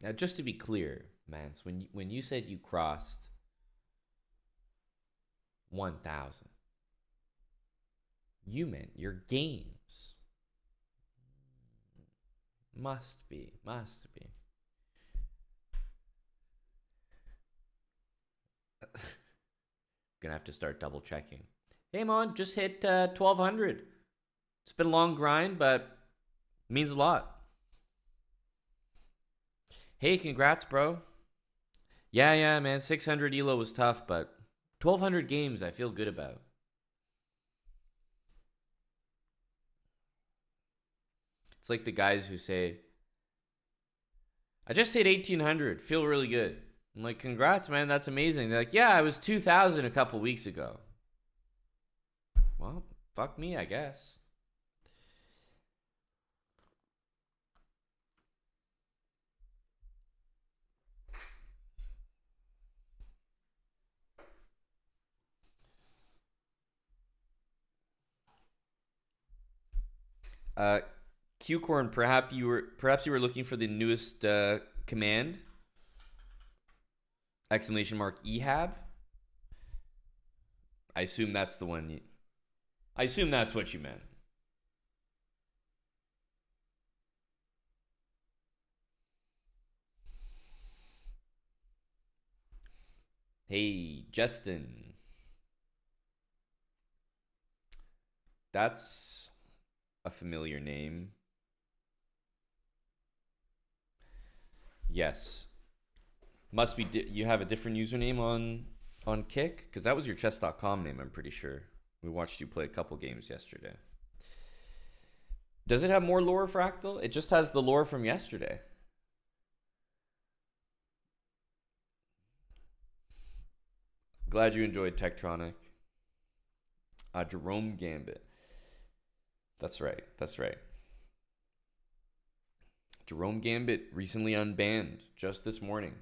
Now, just to be clear, Mance, when you said you crossed 1,000, you meant your games. Must be, must be. Gonna have to start double checking. Hey, Mon, just hit 1,200. It's been a long grind, but means a lot. Hey, congrats, bro. Yeah, man. 600 elo was tough, but 1,200 games I feel good about. It's like the guys who say, I just hit 1,800. Feel really good. I'm like, congrats, man. That's amazing. They're like, yeah, I was 2,000 a couple weeks ago. Well, fuck me, I guess. Uh, Qcorn, perhaps you were looking for the newest command! Exclamation mark ehab. I assume that's the one. I assume that's what you meant. Hey, Justin. That's a familiar name. Yes. Must be you have a different username on Kick, because that was your chess.com name, I'm pretty sure. We watched you play a couple games yesterday. Does it have more lore, Fractal? It just has the lore from yesterday. Glad you enjoyed Tektronic. Jerome Gambit. That's right. That's right. Jerome Gambit recently unbanned just this morning.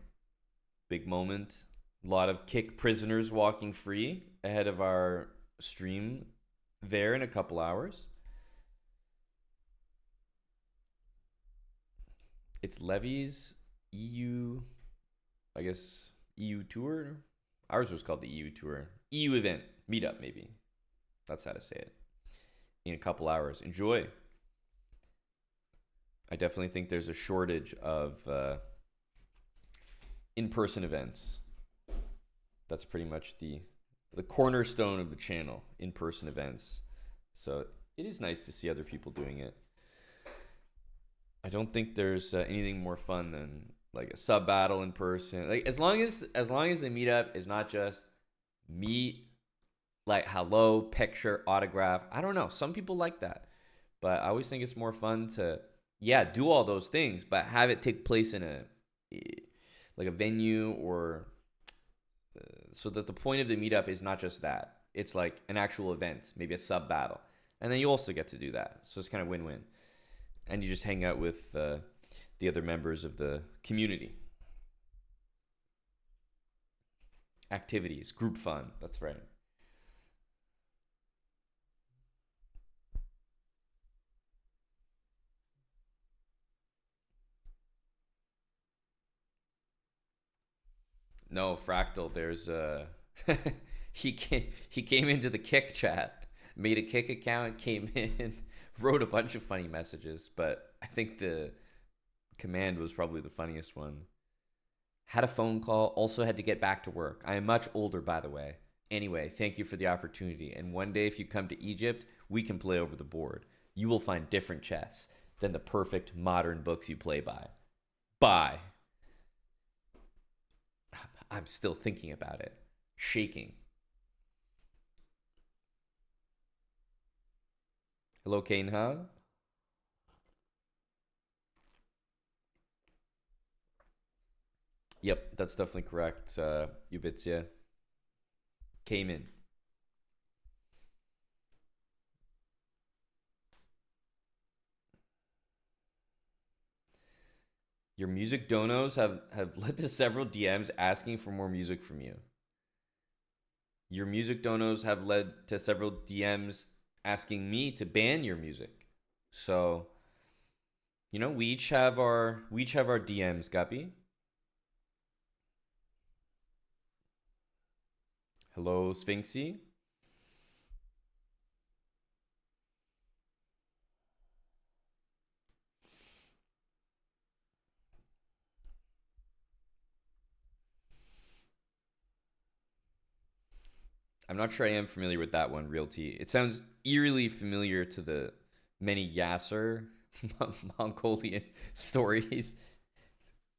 Big moment. A lot of Kick prisoners walking free ahead of our stream there in a couple hours. It's Levy's EU, I guess, EU tour. Ours was called the EU tour. EU event, meetup, maybe. That's how to say it. In a couple hours. Enjoy. I definitely think there's a shortage of in-person events. That's pretty much the cornerstone of the channel, in-person events. So it is nice to see other people doing it. I don't think there's anything more fun than like a sub battle in person. Like as long as the meetup is not just meet, like hello, picture, autograph. I don't know. Some people like that, but I always think it's more fun to do all those things, but have it take place in a venue or so that the point of the meetup is not just that. It's like an actual event, maybe a sub battle, and then you also get to do that. So it's kind of win-win, and you just hang out with the other members of the community. Activities, group fun. That's right. No, Fractal. There's he came into the Kick chat, made a Kick account, came in, wrote a bunch of funny messages, but I think the command was probably the funniest one. Had a phone call, also had to get back to work. I am much older, by the way. Anyway, thank you for the opportunity. And one day, if you come to Egypt, we can play over the board. You will find different chess than the perfect modern books you play by. Bye. I'm still thinking about it, shaking. Hello, Kane Huh? Yep, that's definitely correct. Ubitzia came in. Your music donos have led to several DMs asking for more music from you. Your music donos have led to several DMs asking me to ban your music. So, You know, we each have our DMs, Guppy. Hello, Sphinxy. I'm not sure I am familiar with that one, Realty. It sounds eerily familiar to the many Yasser Mongolian stories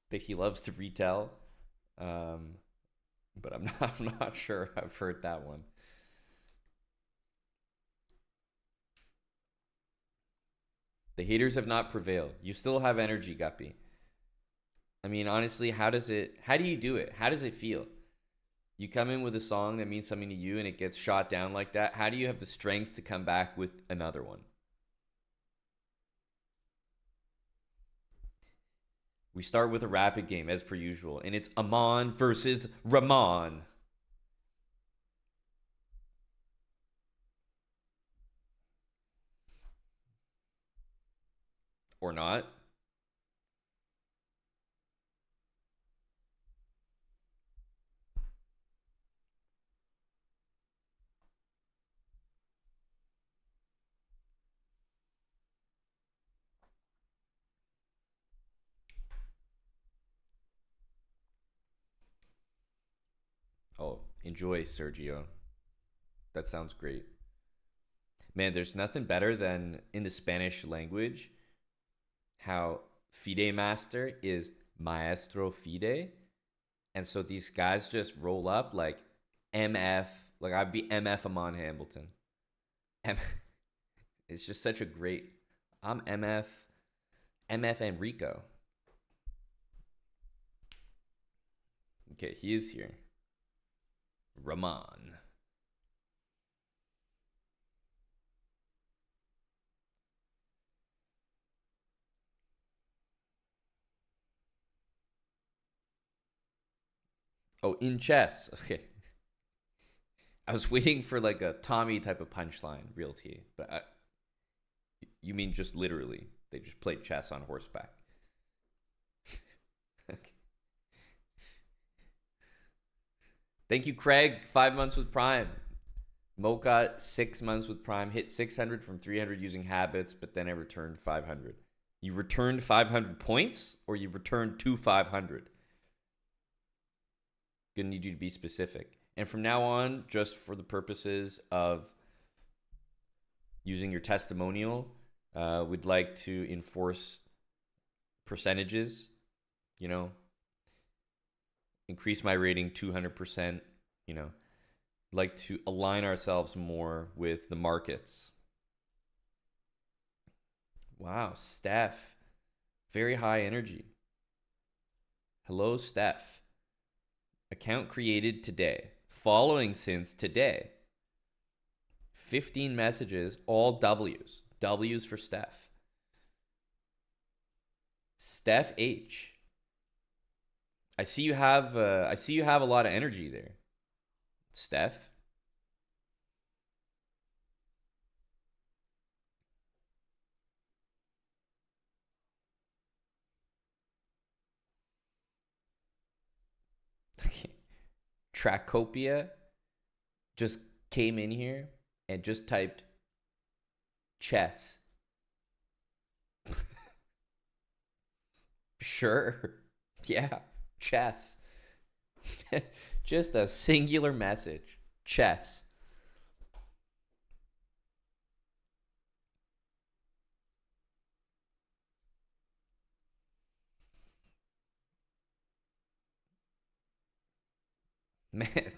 that he loves to retell. Um, but I'm not sure I've heard that one. The haters have not prevailed. You still have energy, Guppy. I mean, honestly, how do you do it? How does it feel? You come in with a song that means something to you and it gets shot down like that. How do you have the strength to come back with another one? We start with a rapid game as per usual, and it's Aman versus Raman. Or not. Oh, enjoy, Sergio. That sounds great. Man, there's nothing better than in the Spanish language how Fide Master is Maestro Fide. And so these guys just roll up like MF, like I'd be MF Amon Hamilton. M- it's just such a great. I'm MF Enrico. Okay, he is here. Raman. Oh, in chess. Okay. I was waiting for like a Tommy type of punchline, Realty, but you mean just literally? They just played chess on horseback. Okay. Thank you, Craig. 5 months with Prime. Mocha, 6 months with Prime. Hit 600 from 300 using habits, but then I returned 500. You returned 500 points, or you returned to 500? Gonna need you to be specific. And from now on, just for the purposes of using your testimonial, we'd like to enforce percentages, you know, increase my rating 200%, you know, like to align ourselves more with the markets. Wow, Steph, very high energy. Hello, Steph. Account created today, following since today. 15 messages, all W's. W's for Steph. Steph H. I see you have a lot of energy there, Steph. Tracopia just came in here and just typed chess. Sure. Yeah, chess. Just a singular message. Chess.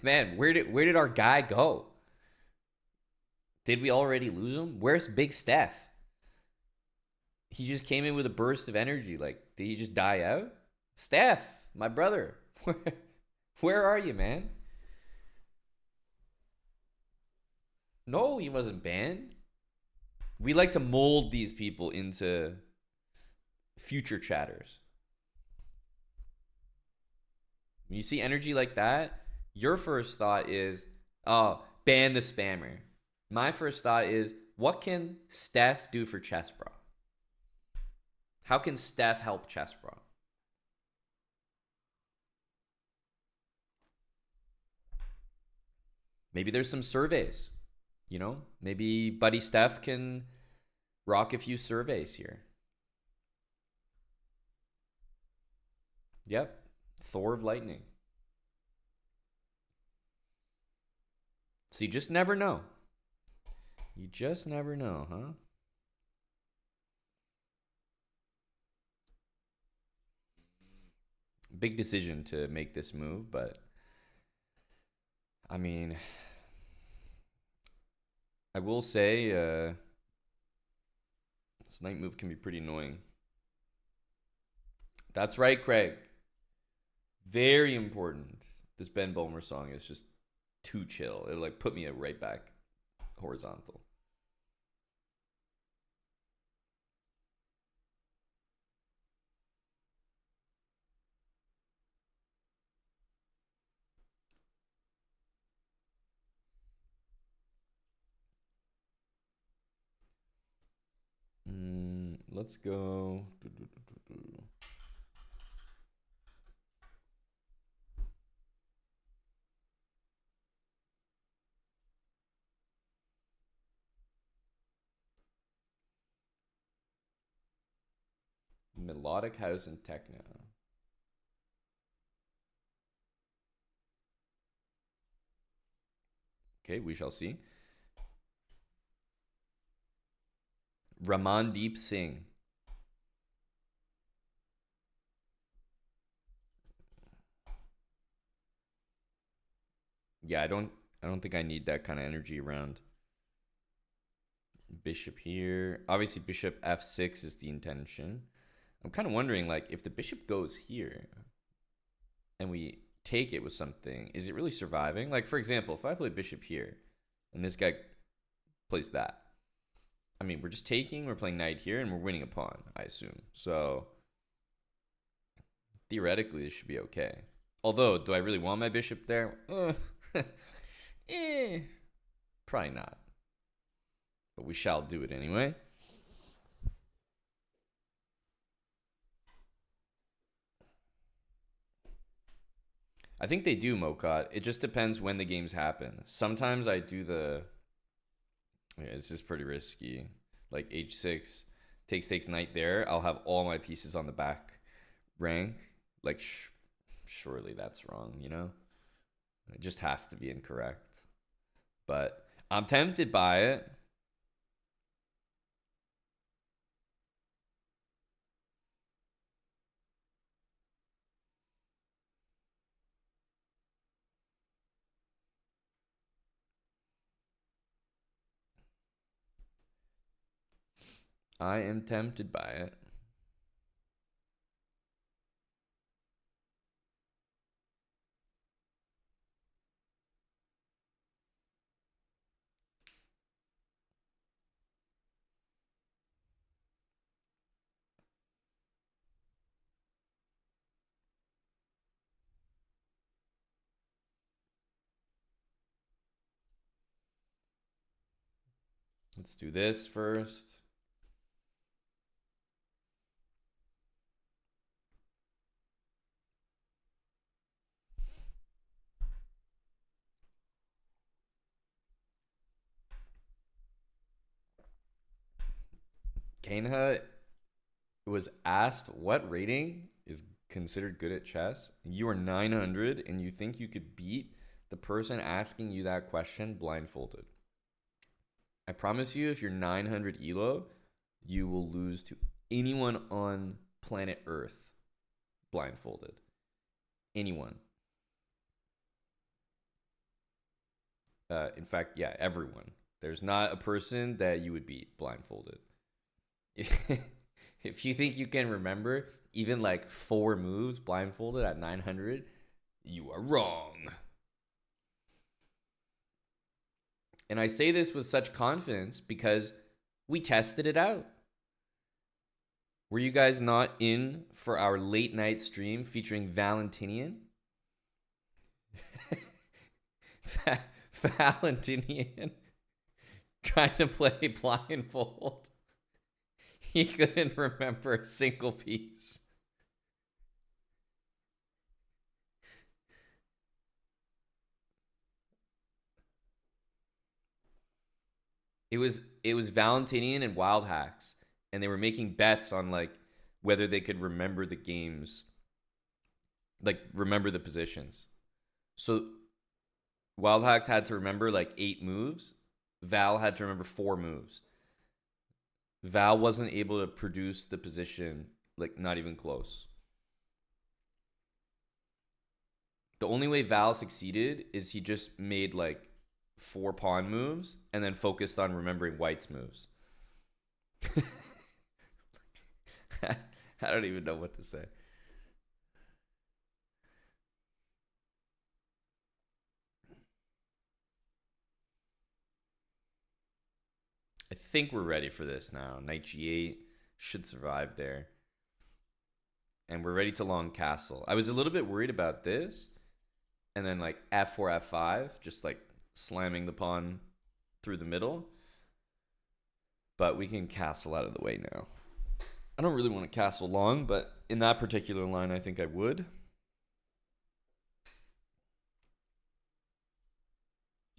Man, where did our guy go? Did we already lose him? Where's Big Steph? He just came in with a burst of energy. Like, did he just die out? Steph, my brother, where are you, man? No, he wasn't banned. We like to mold these people into future chatters. When you see energy like that, your first thought is, oh, ban the spammer. My first thought is, what can Steph do for chess, bro? How can Steph help chess, bro? Maybe there's some surveys, you know? Maybe Buddy Steph can rock a few surveys here. Yep. Thor of Lightning. So you just never know. You just never know, huh? Big decision to make this move, but I mean, I will say this knight move can be pretty annoying. That's right, Craig. Very important. This Ben Bulmer song is just too chill. It'll like put me right back horizontal. Let's go. Melodic house and techno. Okay, we shall see. Raman Deep Singh. Yeah, I don't think I need that kind of energy around. Bishop here. Obviously bishop f6 is the intention. I'm kind of wondering, like, if the bishop goes here and we take it with something, is it really surviving? Like, for example, if I play bishop here and this guy plays that, I mean, we're just taking, we're playing knight here, and we're winning a pawn, I assume. So theoretically, this should be okay. Although, do I really want my bishop there? Probably not. But we shall do it anyway. I think they do, Mokat. It just depends when the games happen. Sometimes I do the... Yeah, this is pretty risky. Like h6, takes knight there. I'll have all my pieces on the back rank. Like, surely that's wrong, you know? It just has to be incorrect. But I'm tempted by it. I am tempted by it. Let's do this first. Kanha was asked what rating is considered good at chess. You are 900 and you think you could beat the person asking you that question blindfolded. I promise you, if you're 900 ELO, you will lose to anyone on planet Earth blindfolded. Anyone. In fact, yeah, everyone. There's not a person that you would beat blindfolded. If you think you can remember even like 4 moves blindfolded at 900, you are wrong. And I say this with such confidence because we tested it out. Were you guys not in for our late night stream featuring Valentinian? Valentinian trying to play blindfold. He couldn't remember a single piece. It was Valentinian and Wild Hacks, and they were making bets on like whether they could remember the games, like remember the positions. So Wild Hacks had to remember like 8 moves. Val had to remember 4 moves. Val wasn't able to produce the position, like not even close. The only way Val succeeded is he just made like 4 pawn moves and then focused on remembering White's moves. I don't even know what to say. I think we're ready for this now. Knight g8 should survive there. And we're ready to long castle. I was a little bit worried about this. And then like f4, f5, just like slamming the pawn through the middle. But we can castle out of the way now. I don't really want to castle long, but in that particular line, I think I would.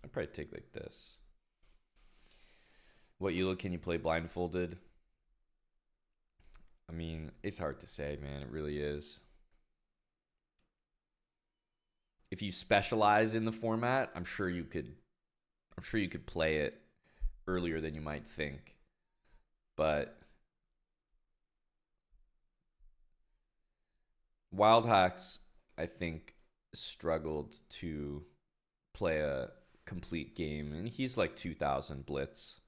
I'd probably take like this. What can you play blindfolded? I mean, it's hard to say, man. It really is. If you specialize in the format, I'm sure you could play it earlier than you might think. But Wild Hacks, I think, struggled to play a complete game, and he's like 2000 blitz.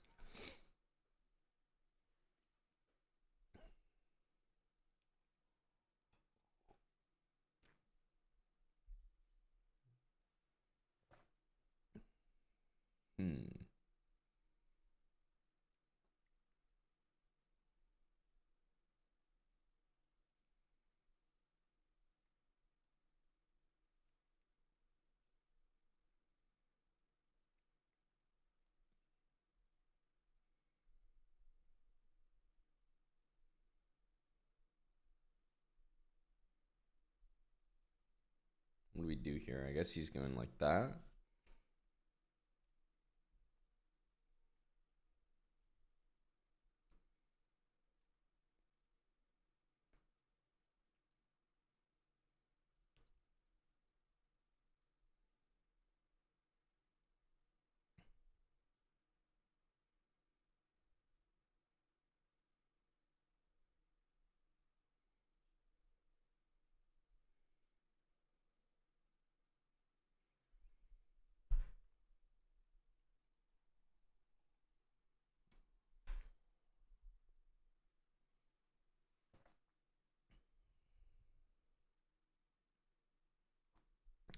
What do we do here? I guess he's going like that.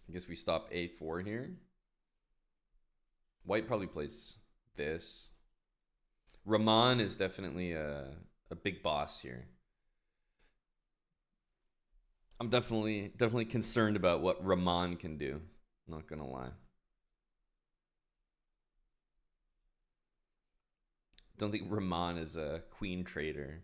I guess we stop a4 here. White probably plays this. Raman is definitely a big boss here. I'm definitely concerned about what Raman can do. Not gonna lie. Don't think Raman is a queen trader.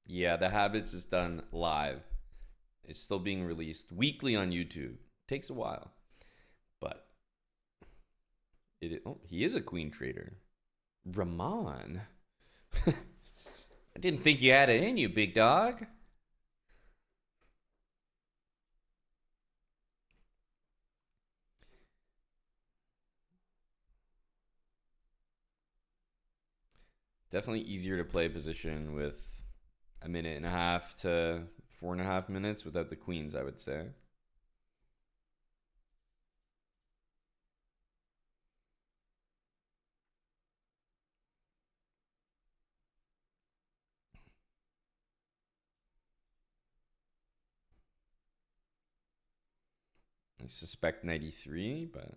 Yeah, The Habits is done live. It's still being released weekly on YouTube. Takes a while, but he is a queen trader. Raman. I didn't think you had it in you, big dog. Definitely easier to play position with a minute and a half to 4.5 minutes without the queens, I would say. I suspect 93, but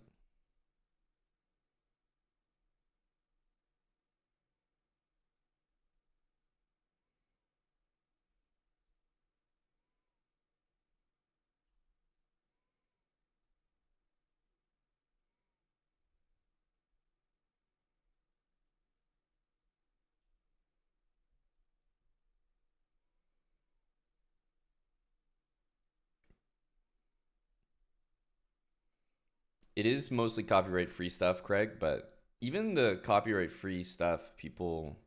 it is mostly copyright free stuff, Craig. But even the copyright free stuff, people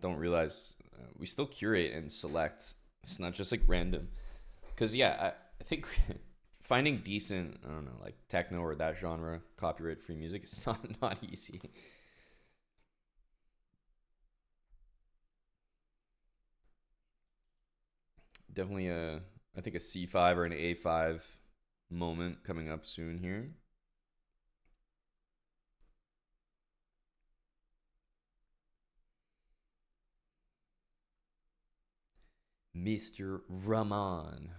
don't realize we still curate and select. It's not just like random. Because yeah, I think finding decent, I don't know, like techno or that genre copyright free music is not easy. Definitely I think a C5 or an A5 moment coming up soon here. Mr. Raman.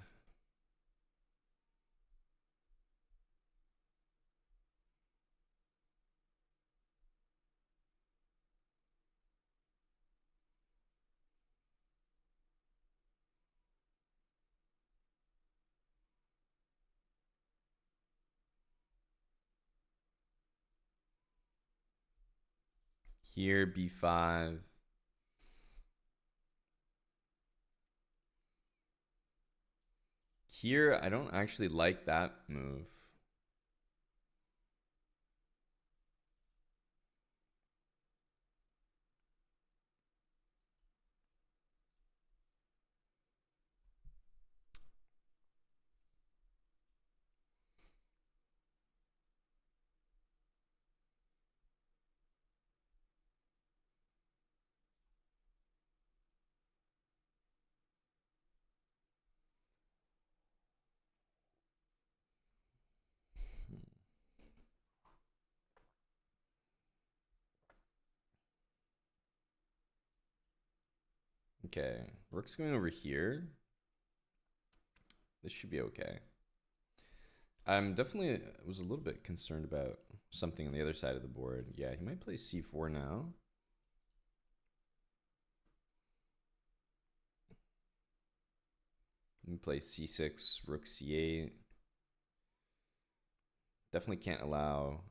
Here, B5. Here, I don't actually like that move. Okay, rook's going over here. This should be okay. I'm definitely was a little bit concerned about something on the other side of the board. Yeah, he might play C4 now. He can play C6, rook C8. Definitely can't allow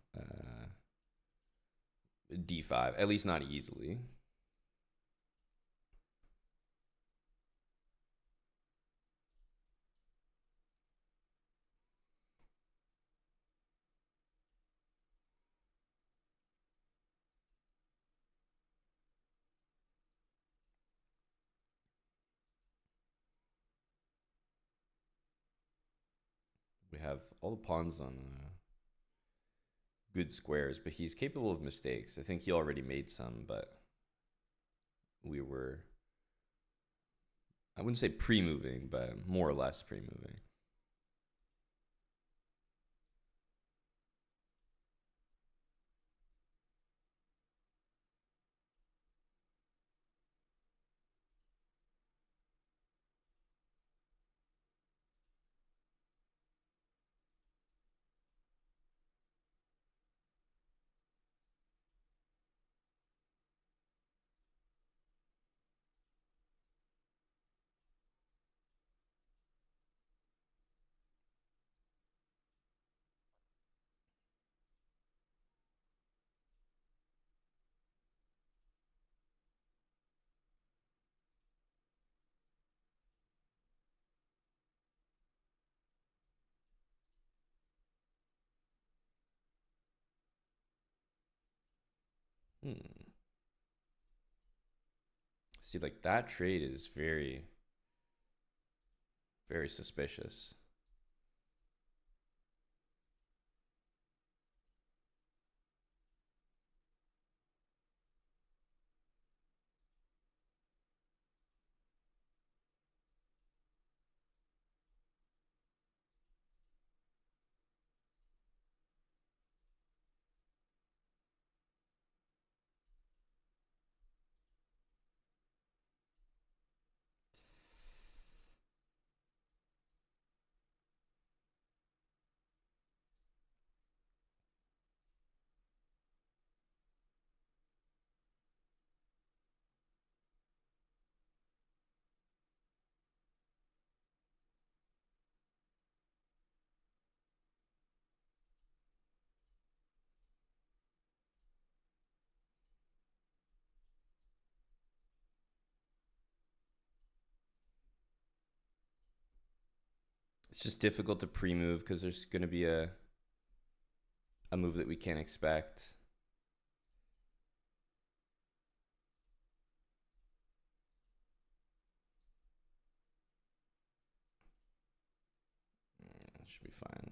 D5, at least not easily. We have all the pawns on good squares, but he's capable of mistakes. I think he already made some, but we were, I wouldn't say pre-moving, but more or less pre-moving. Hmm. See, like that trade is very, very suspicious. It's just difficult to pre-move because there's going to be a move that we can't expect. Should be fine.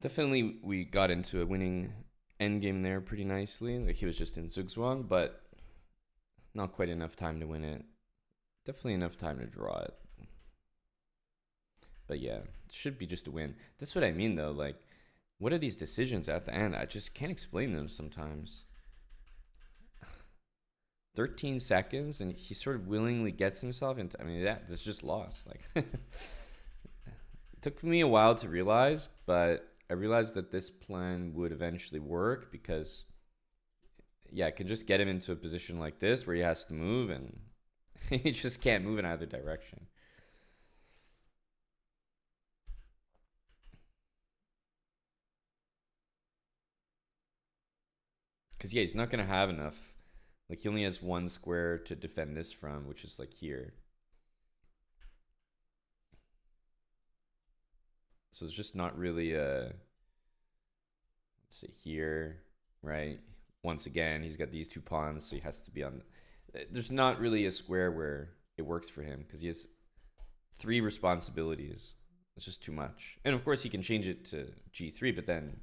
Definitely, we got into a winning endgame there pretty nicely. Like, he was just in Zugzwang, but not quite enough time to win it. Definitely enough time to draw it. But yeah, it should be just a win. That's what I mean, though. Like, what are these decisions at the end? I just can't explain them sometimes. 13 seconds, and he sort of willingly gets himself into. I mean, yeah, this just lost. Like, it took me a while to realize, but I realized that this plan would eventually work because, yeah, I can just get him into a position like this where he has to move, and he just can't move in either direction. Because, yeah, he's not going to have enough. Like, he only has one square to defend this from, which is like here. So it's just not really a, let's say here, right? Once again, he's got these two pawns, so he has to be on. There's not really a square where it works for him because he has 3 responsibilities. It's just too much. And of course, he can change it to G3, but then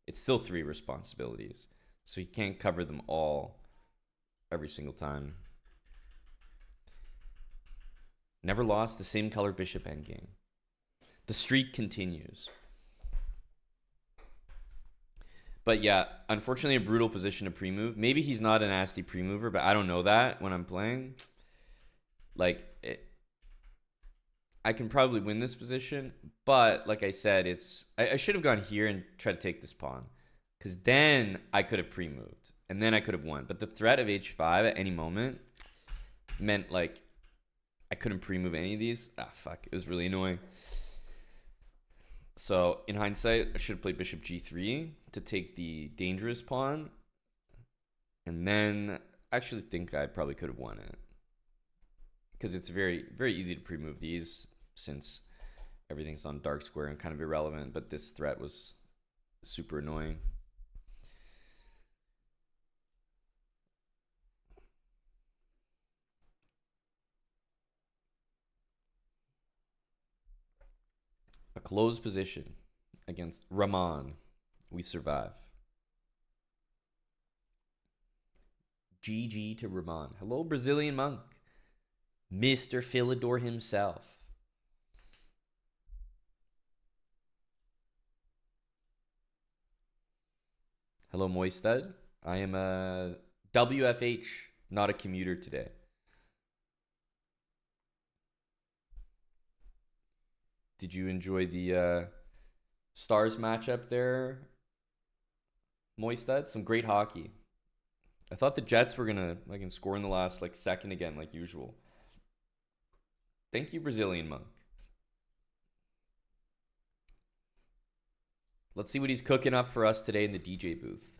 it's still 3 responsibilities. So he can't cover them all every single time. Never lost the same color bishop endgame. The streak continues. But yeah, unfortunately, a brutal position to pre-move. Maybe he's not a nasty pre-mover, but I don't know that when I'm playing. Like, I can probably win this position, but like I said, I should have gone here and tried to take this pawn, because then I could have pre-moved, and then I could have won. But the threat of h5 at any moment meant, like, I couldn't pre-move any of these. Ah, fuck. It was really annoying. So in hindsight, I should have played bishop g3 to take the dangerous pawn. And then I actually think I probably could have won it. Because it's very, very easy to pre-move these since everything's on dark square and kind of irrelevant. But this threat was super annoying. A closed position against Raman. We survive. GG to Raman. Hello, Brazilian monk. Mr. Philidor himself. Hello, Moistad. I am a WFH, not a commuter today. Did you enjoy the Stars matchup there, Moistad? Some great hockey. I thought the Jets were gonna score in the last second again, like usual. Thank you, Brazilian monk. Let's see what he's cooking up for us today in the DJ booth.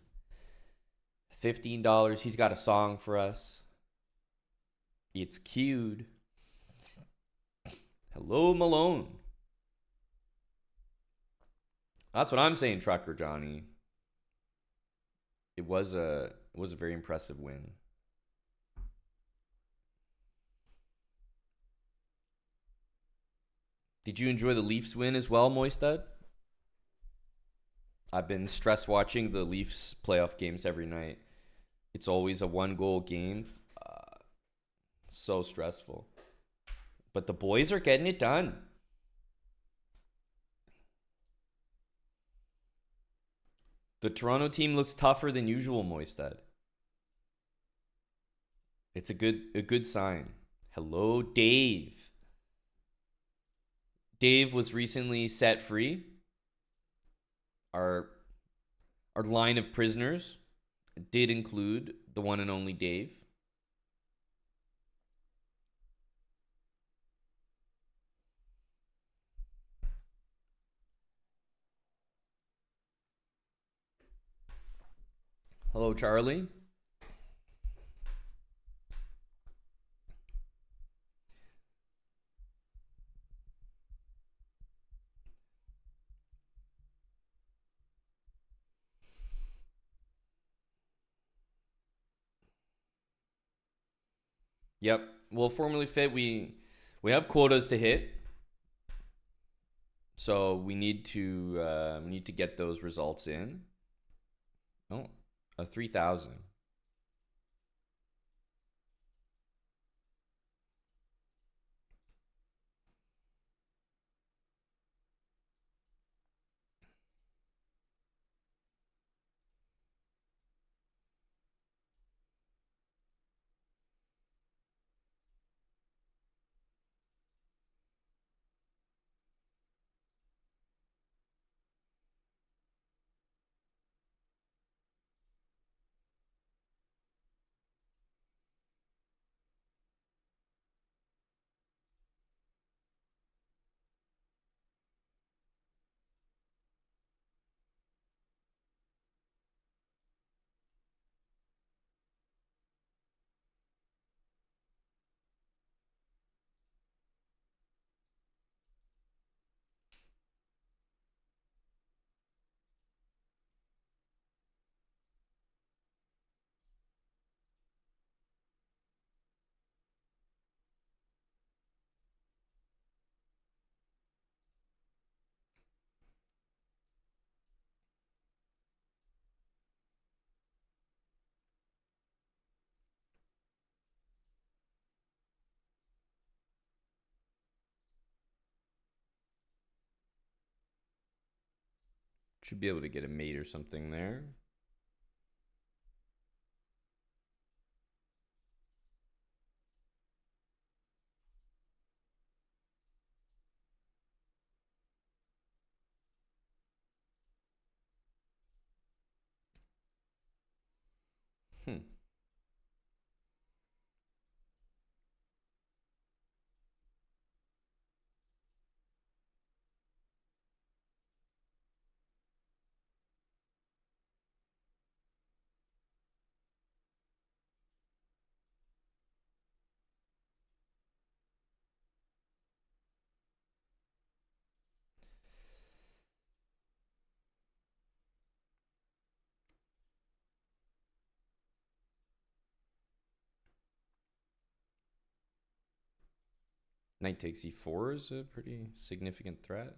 $15. He's got a song for us. It's cued. Hello, Malone. That's what I'm saying, Trucker Johnny. It was a very impressive win. Did you enjoy the Leafs win as well, Moistad? I've been stress watching the Leafs playoff games every night. It's always a 1-goal game. So stressful. But the boys are getting it done. The Toronto team looks tougher than usual, Moistad. It's a good sign. Hello, Dave. Dave was recently set free. Our line of prisoners did include the one and only Dave. Hello, Charlie. Yep. Well, formally fit, we have quotas to hit, so we need to get those results in. Oh, a 3,000. Should be able to get a mate or something there. Hmm. Knight takes e4 is a pretty significant threat.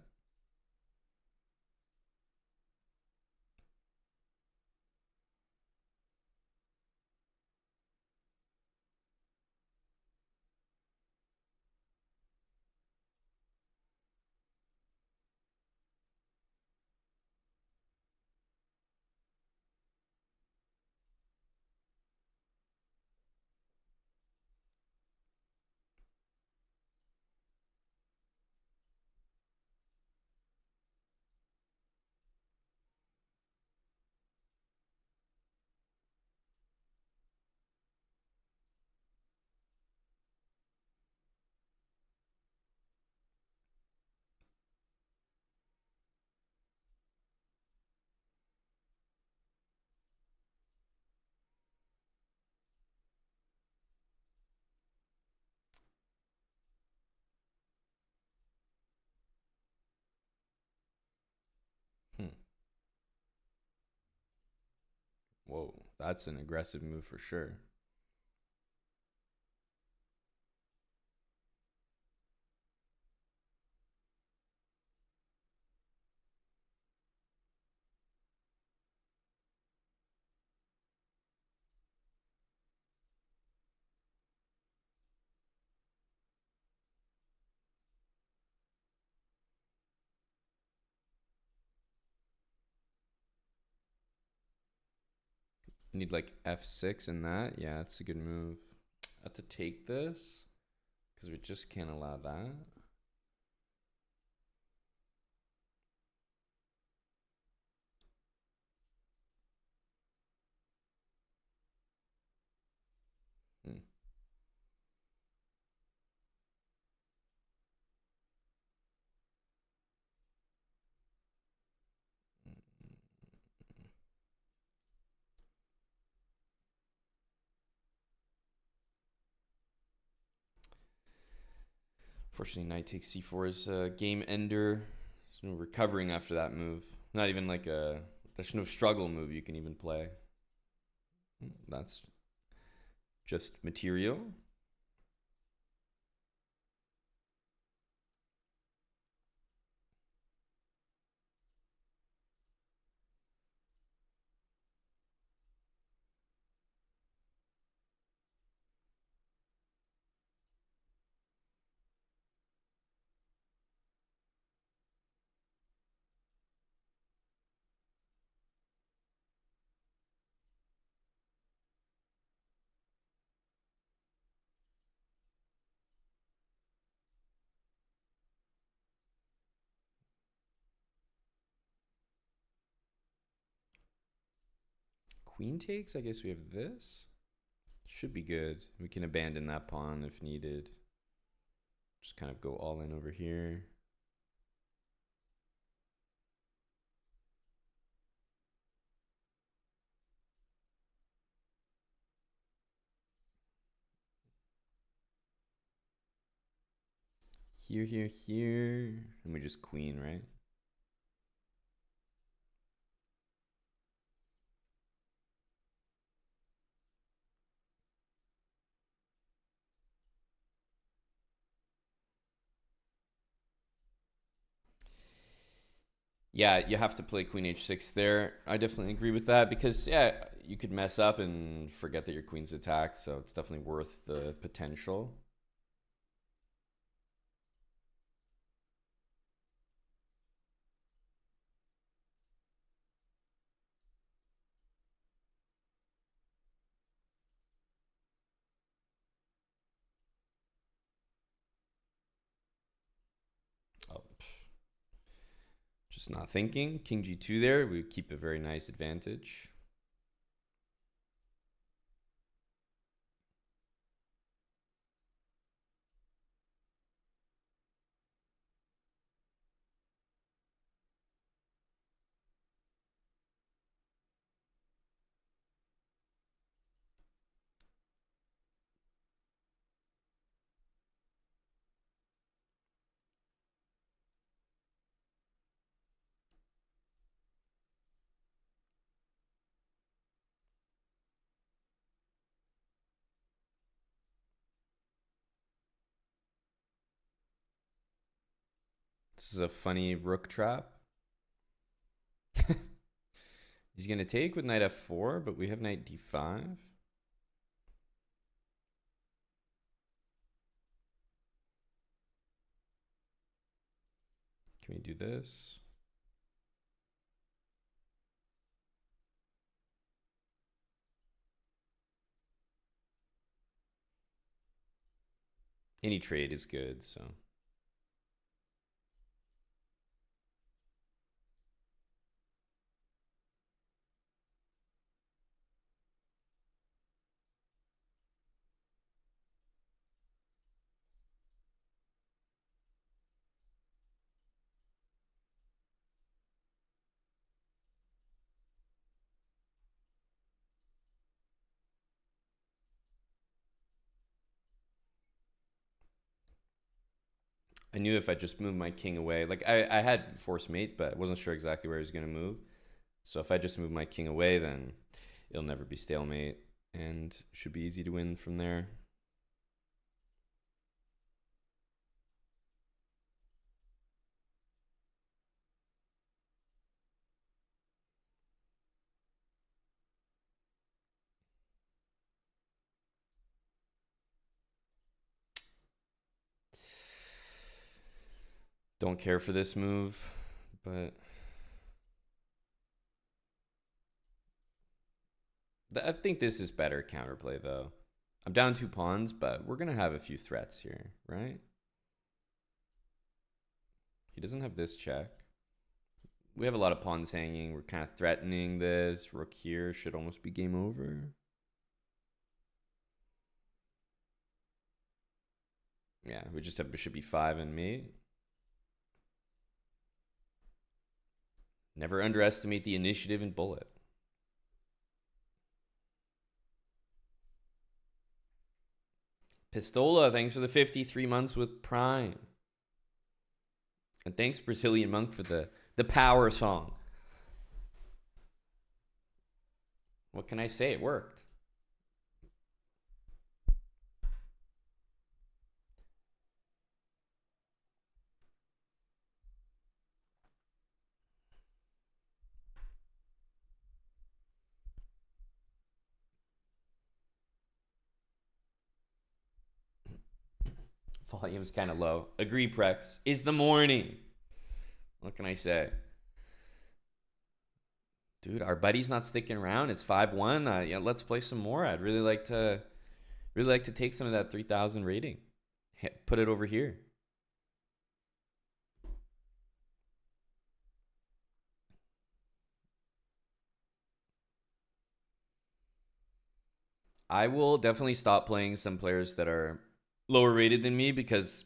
Hmm. Whoa, that's an aggressive move for sure. You need like f6 in that. Yeah, it's a good move. I have to take this because we just can't allow that. Hmm. Fortunately, knight takes c4 is a game ender. There's no recovering after that move. Not even like a. There's no struggle move you can even play. That's just material. queen takes, I guess we have this. Should be good. We can abandon that pawn if needed. Just kind of go all in over here. Here, here, here. And we just queen, right? Yeah, you have to play queen h6 there. I definitely agree with that because, yeah, you could mess up and forget that your queen's attacked, so it's definitely worth the potential. Oh, just not thinking. King g2 there, we keep a very nice advantage. This is a funny rook trap. He's going to take with knight f4, but we have knight d5. Can we do this? Any trade is good, so. I knew if I just moved my king away, like I had force mate, but I wasn't sure exactly where he was going to move. So if I just move my king away, then it'll never be stalemate and should be easy to win from there. Don't care for this move, but I think this is better counterplay though. I'm down 2 pawns, but we're going to have a few threats here, right? He doesn't have this check. We have a lot of pawns hanging. We're kind of threatening this. Rook here should almost be game over. Yeah, we just have bishop e5 and mate. Never underestimate the initiative in bullet. Pistola, thanks for the 53 months with Prime. And thanks, Brazilian Monk, for the power song. What can I say? It worked. Volume's kind of low. Agree, Prex. Is the morning. What can I say? Dude, our buddy's not sticking around. It's 5-1. Yeah, let's play some more. I'd really like to take some of that 3,000 rating. Put it over here. I will definitely stop playing some players that are lower rated than me because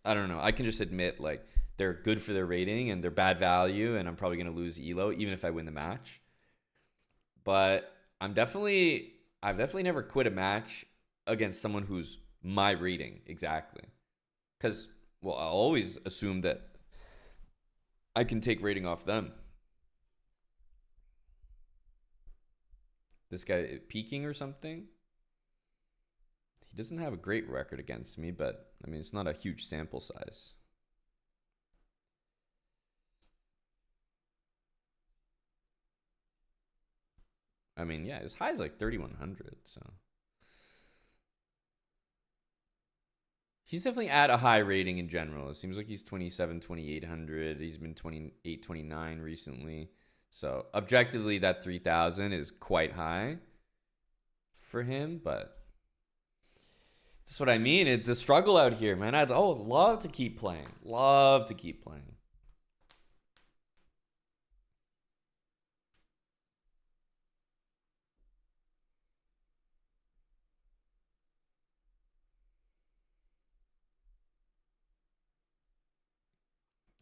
I don't know. I can just admit like they're good for their rating and they're bad value, and I'm probably gonna lose elo even if I win the match. But I've definitely never quit a match against someone who's my rating exactly. Because well, I'll always assume that I can take rating off them. This guy peaking or something. He doesn't have a great record against me, but I mean it's not a huge sample size. I mean, yeah, his high is like 3,100, so he's definitely at a high rating in general. It seems like he's 27, 2,800. He's been 28, 29 recently. So objectively, that 3,000 is quite high for him, but that's what I mean. It's the struggle out here, man. I'd love to keep playing. Love to keep playing.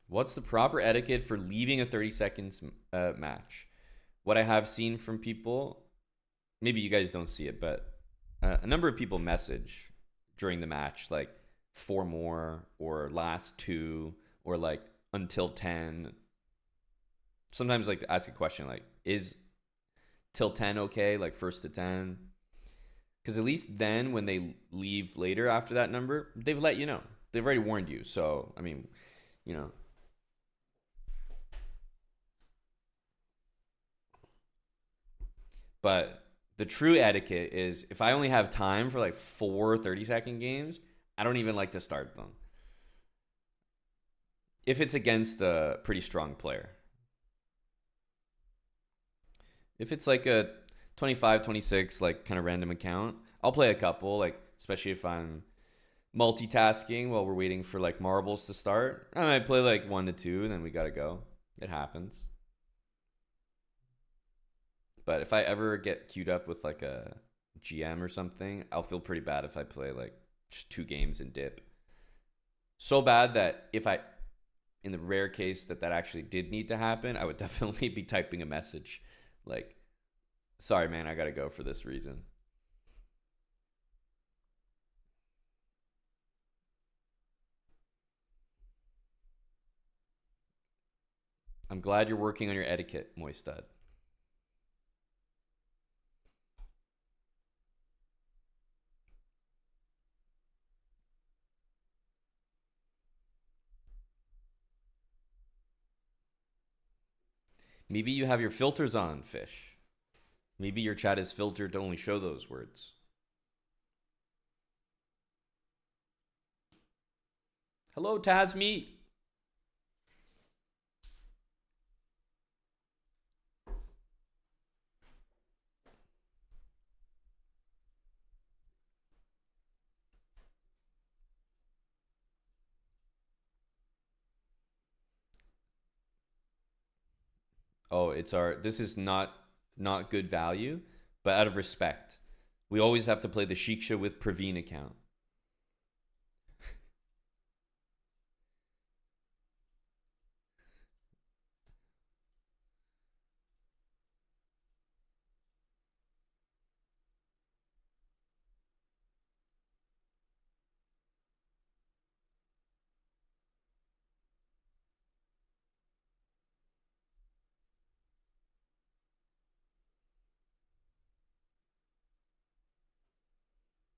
What's the proper etiquette for leaving a 30 seconds match? What I have seen from people, maybe you guys don't see it, but a number of people message during the match, like four more or last two or like until 10. Sometimes like to ask a question like, is till 10 okay? Like first to 10? Because at least then when they leave later after that number, they've let you know. They've already warned you. So, I mean, you know, but the true etiquette is if I only have time for like four 30-second games, I don't even like to start them. If it's against a pretty strong player. If it's like a 25, 26, like kind of random account, I'll play a couple, like especially if I'm multitasking while we're waiting for like marbles to start. I might play like one to two and then we gotta go. It happens. But if I ever get queued up with like a GM or something, I'll feel pretty bad if I play like just two games and dip. So bad that if I, in the rare case that that actually did need to happen, I would definitely be typing a message like, sorry, man, I gotta go for this reason. I'm glad you're working on your etiquette, Moistad. Maybe you have your filters on, Fish. Maybe your chat is filtered to only show those words. Hello, Taz Meat. Oh, it's our. This is not good value, but out of respect, we always have to play the Shiksha with Praveen account.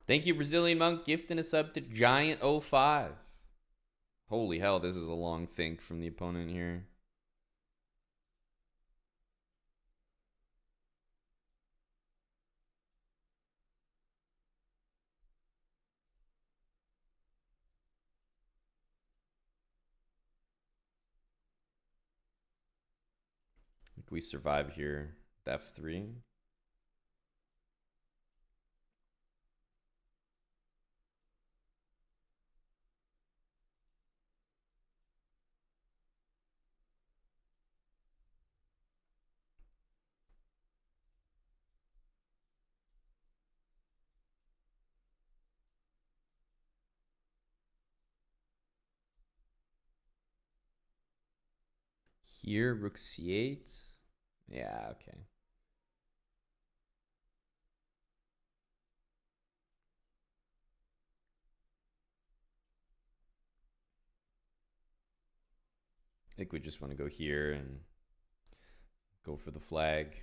Thank you, Brazilian Monk, gifting a sub to Giant05. Holy hell, this is a long think from the opponent here. I think we survive here. F3. Here, rook c8. Yeah, okay. I think we just want to go here and go for the flag.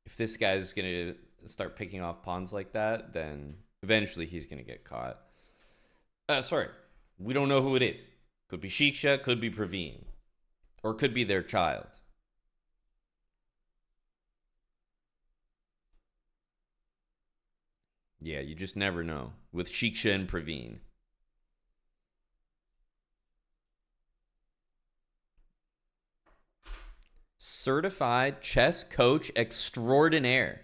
If this guy's going to start picking off pawns like that, then eventually he's going to get caught. Sorry. We don't know who it is. Could be Shiksha, could be Praveen. Or could be their child. Yeah, you just never know. With Shiksha and Praveen. Certified chess coach extraordinaire.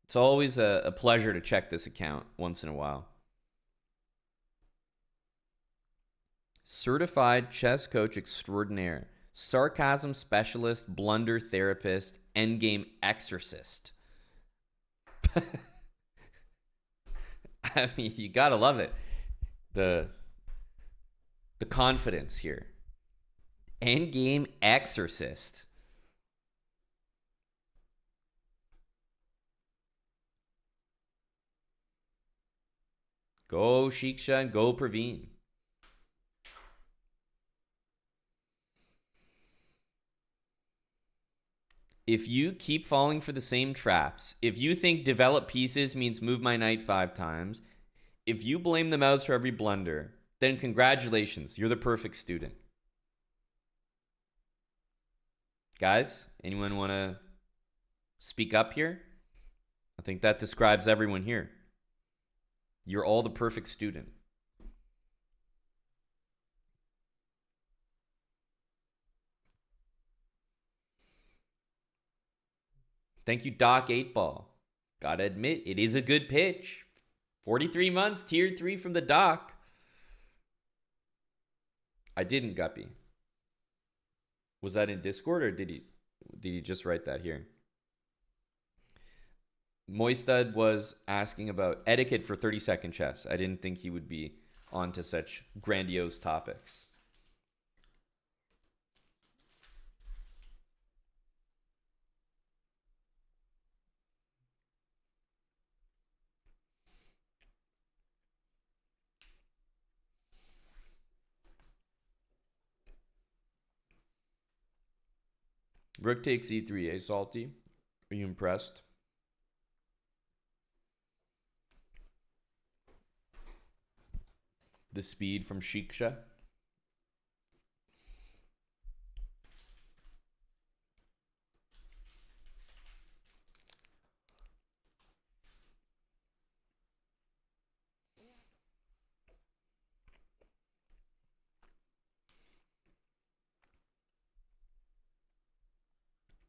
It's always a pleasure to check this account once in a while. Certified chess coach extraordinaire. Sarcasm specialist, blunder therapist, endgame exorcist. I mean, you gotta love it. The confidence here. Endgame exorcist. Go Shiksha and go Praveen. If you keep falling for the same traps, if you think develop pieces means move my knight 5 times, if you blame the mouse for every blunder, then congratulations, you're the perfect student. Guys, anyone want to speak up here? I think that describes everyone here. You're all the perfect student. Thank you, Doc 8-Ball. Gotta admit, it is a good pitch. 43 months, tier 3 from the Doc. I didn't, Guppy. Was that in Discord or did he just write that here? Moistad was asking about etiquette for 30-second chess. I didn't think he would be onto such grandiose topics. Rook takes e3, eh, Salty? Are you impressed? The speed from Shiksha.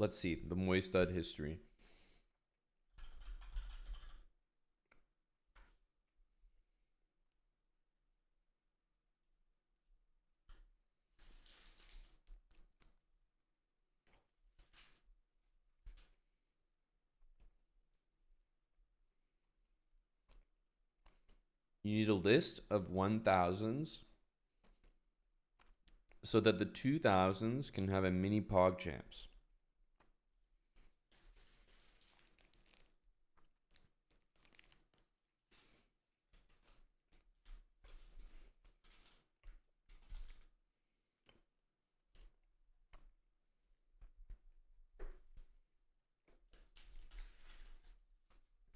Let's see, the Moistad history. You need a list of 1000s so that the 2000s can have a mini pog champs.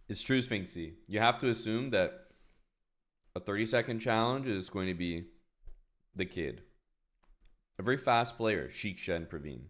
It's true, Sphinxy. You have to assume that a 30-second challenge is going to be the kid. A very fast player, Shiksha and Praveen.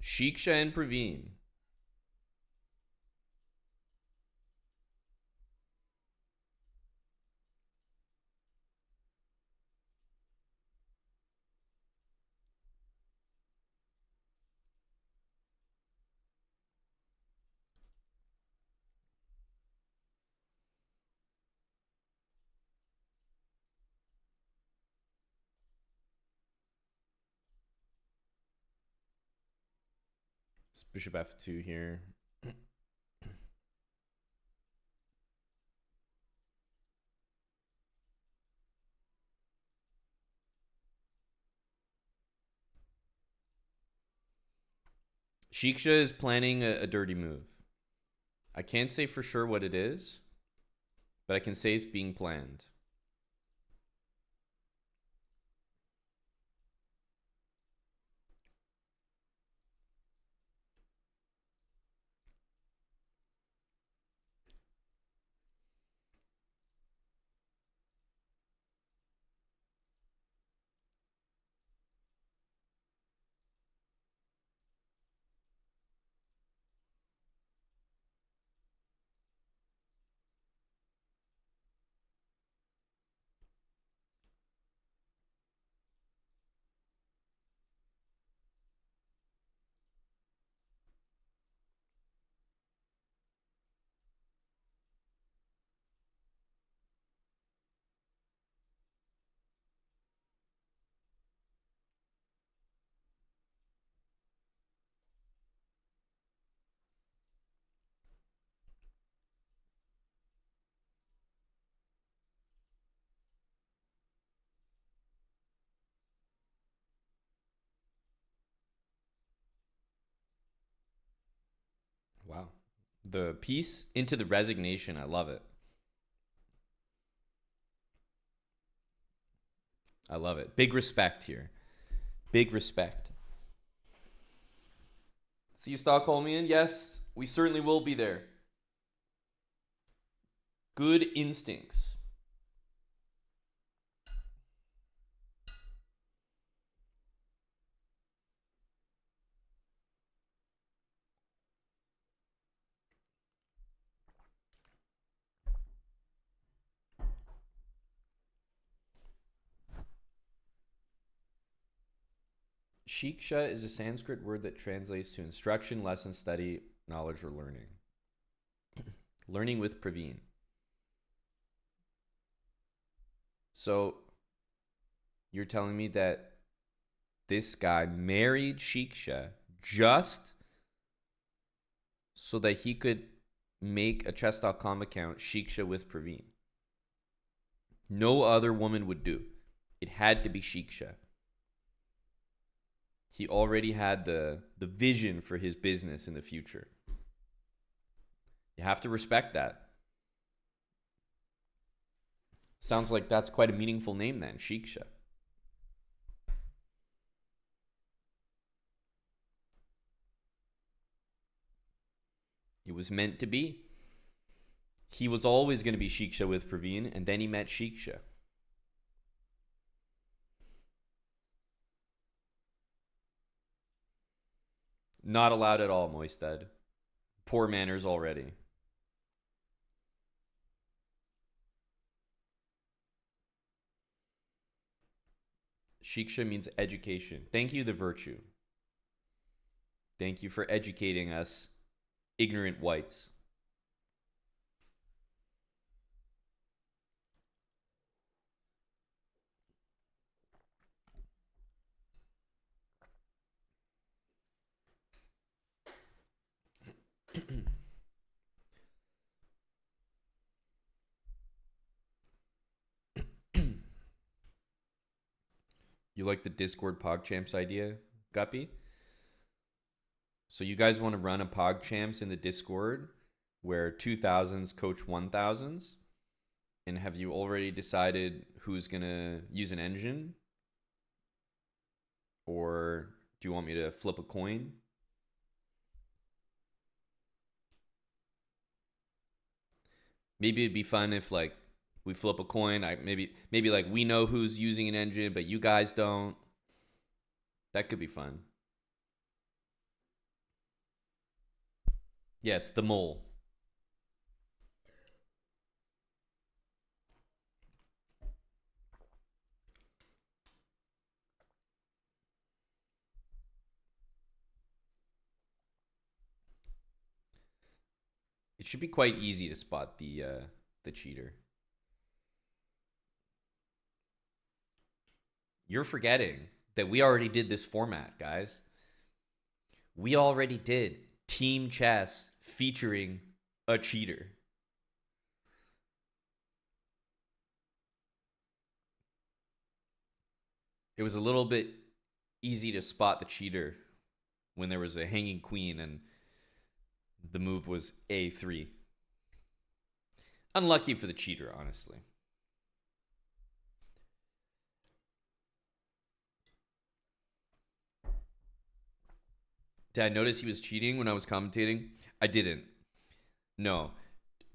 Shiksha and Praveen. It's bishop f2 here. Shiksha is planning a dirty move. I can't say for sure what it is, but I can say it's being planned. Wow. The piece into the resignation, I love it. I love it. Big respect here. Big respect. See you, Stockholmian? Yes, we certainly will be there. Good instincts. Shiksha is a Sanskrit word that translates to instruction, lesson, study, knowledge, or learning. Learning with Praveen. So you're telling me that this guy married Shiksha just so that he could make a chess.com account, Shiksha with Praveen. No other woman would do. It had to be Shiksha. He already had the vision for his business in the future. You have to respect that. Sounds like that's quite a meaningful name then, Shiksha. It was meant to be. He was always going to be Shiksha with Praveen, and then he met Shiksha. Not allowed at all, Moistad. Poor manners already. Shiksha means education. Thank you, the virtue. Thank you for educating us, ignorant whites. You like the Discord PogChamps idea, Guppy? So you guys want to run a PogChamps in the Discord where 2000s coach 1000s? And have you already decided who's going to use an engine? Or do you want me to flip a coin? Maybe it'd be fun if like we flip a coin. Maybe like we know who's using an engine, but you guys don't. That could be fun. Yes, the mole. It should be quite easy to spot the cheater. You're forgetting that we already did this format, guys. We already did team chess featuring a cheater. It was a little bit easy to spot the cheater when there was a hanging queen and the move was a3. Unlucky for the cheater, honestly. Did I notice he was cheating when I was commentating? I didn't. No.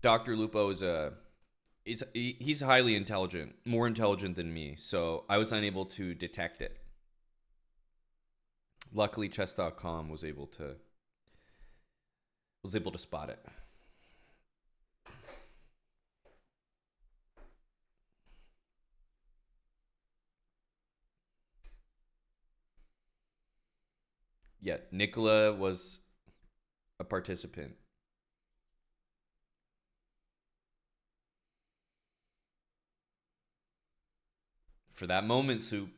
Dr. Lupo is he's highly intelligent, more intelligent than me, so I was unable to detect it. Luckily chess.com was able to spot it. Yeah, Nicola was a participant. For that moment, Soup.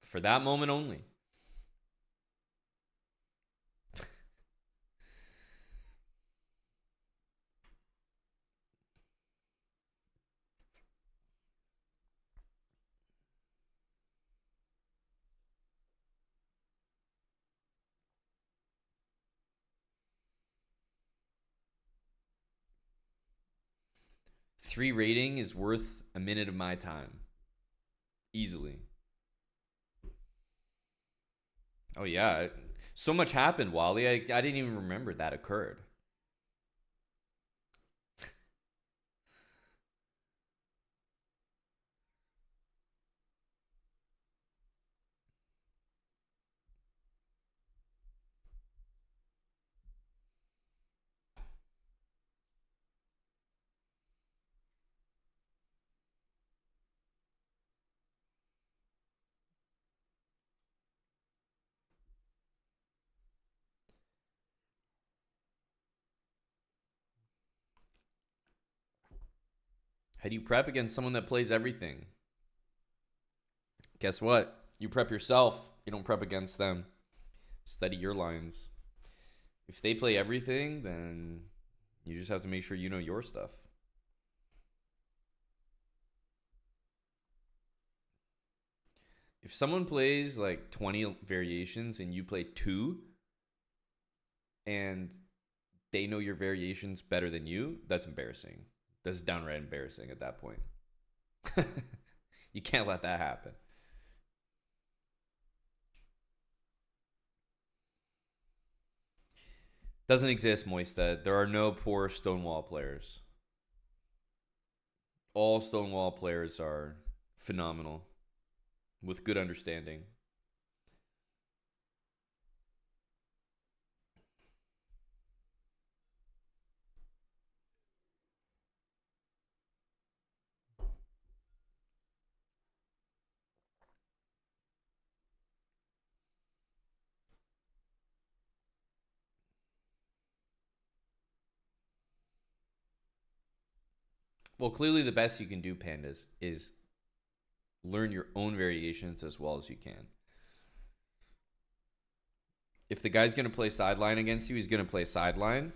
For that moment only. Three rating is worth a minute of my time. Easily. Oh, yeah. So much happened, Wally. I didn't even remember that occurred. How do you prep against someone that plays everything? Guess what? You prep yourself. You don't prep against them. Study your lines. If they play everything, then you just have to make sure you know your stuff. If someone plays like 20 variations and you play 2 and they know your variations better than you, that's embarrassing. That's downright embarrassing at that point. You can't let that happen. Doesn't exist, Moisted. There are no poor Stonewall players. All Stonewall players are phenomenal with good understanding. Well, clearly the best you can do, Pandas, is learn your own variations as well as you can. If the guy's going to play sideline against you, he's going to play sideline,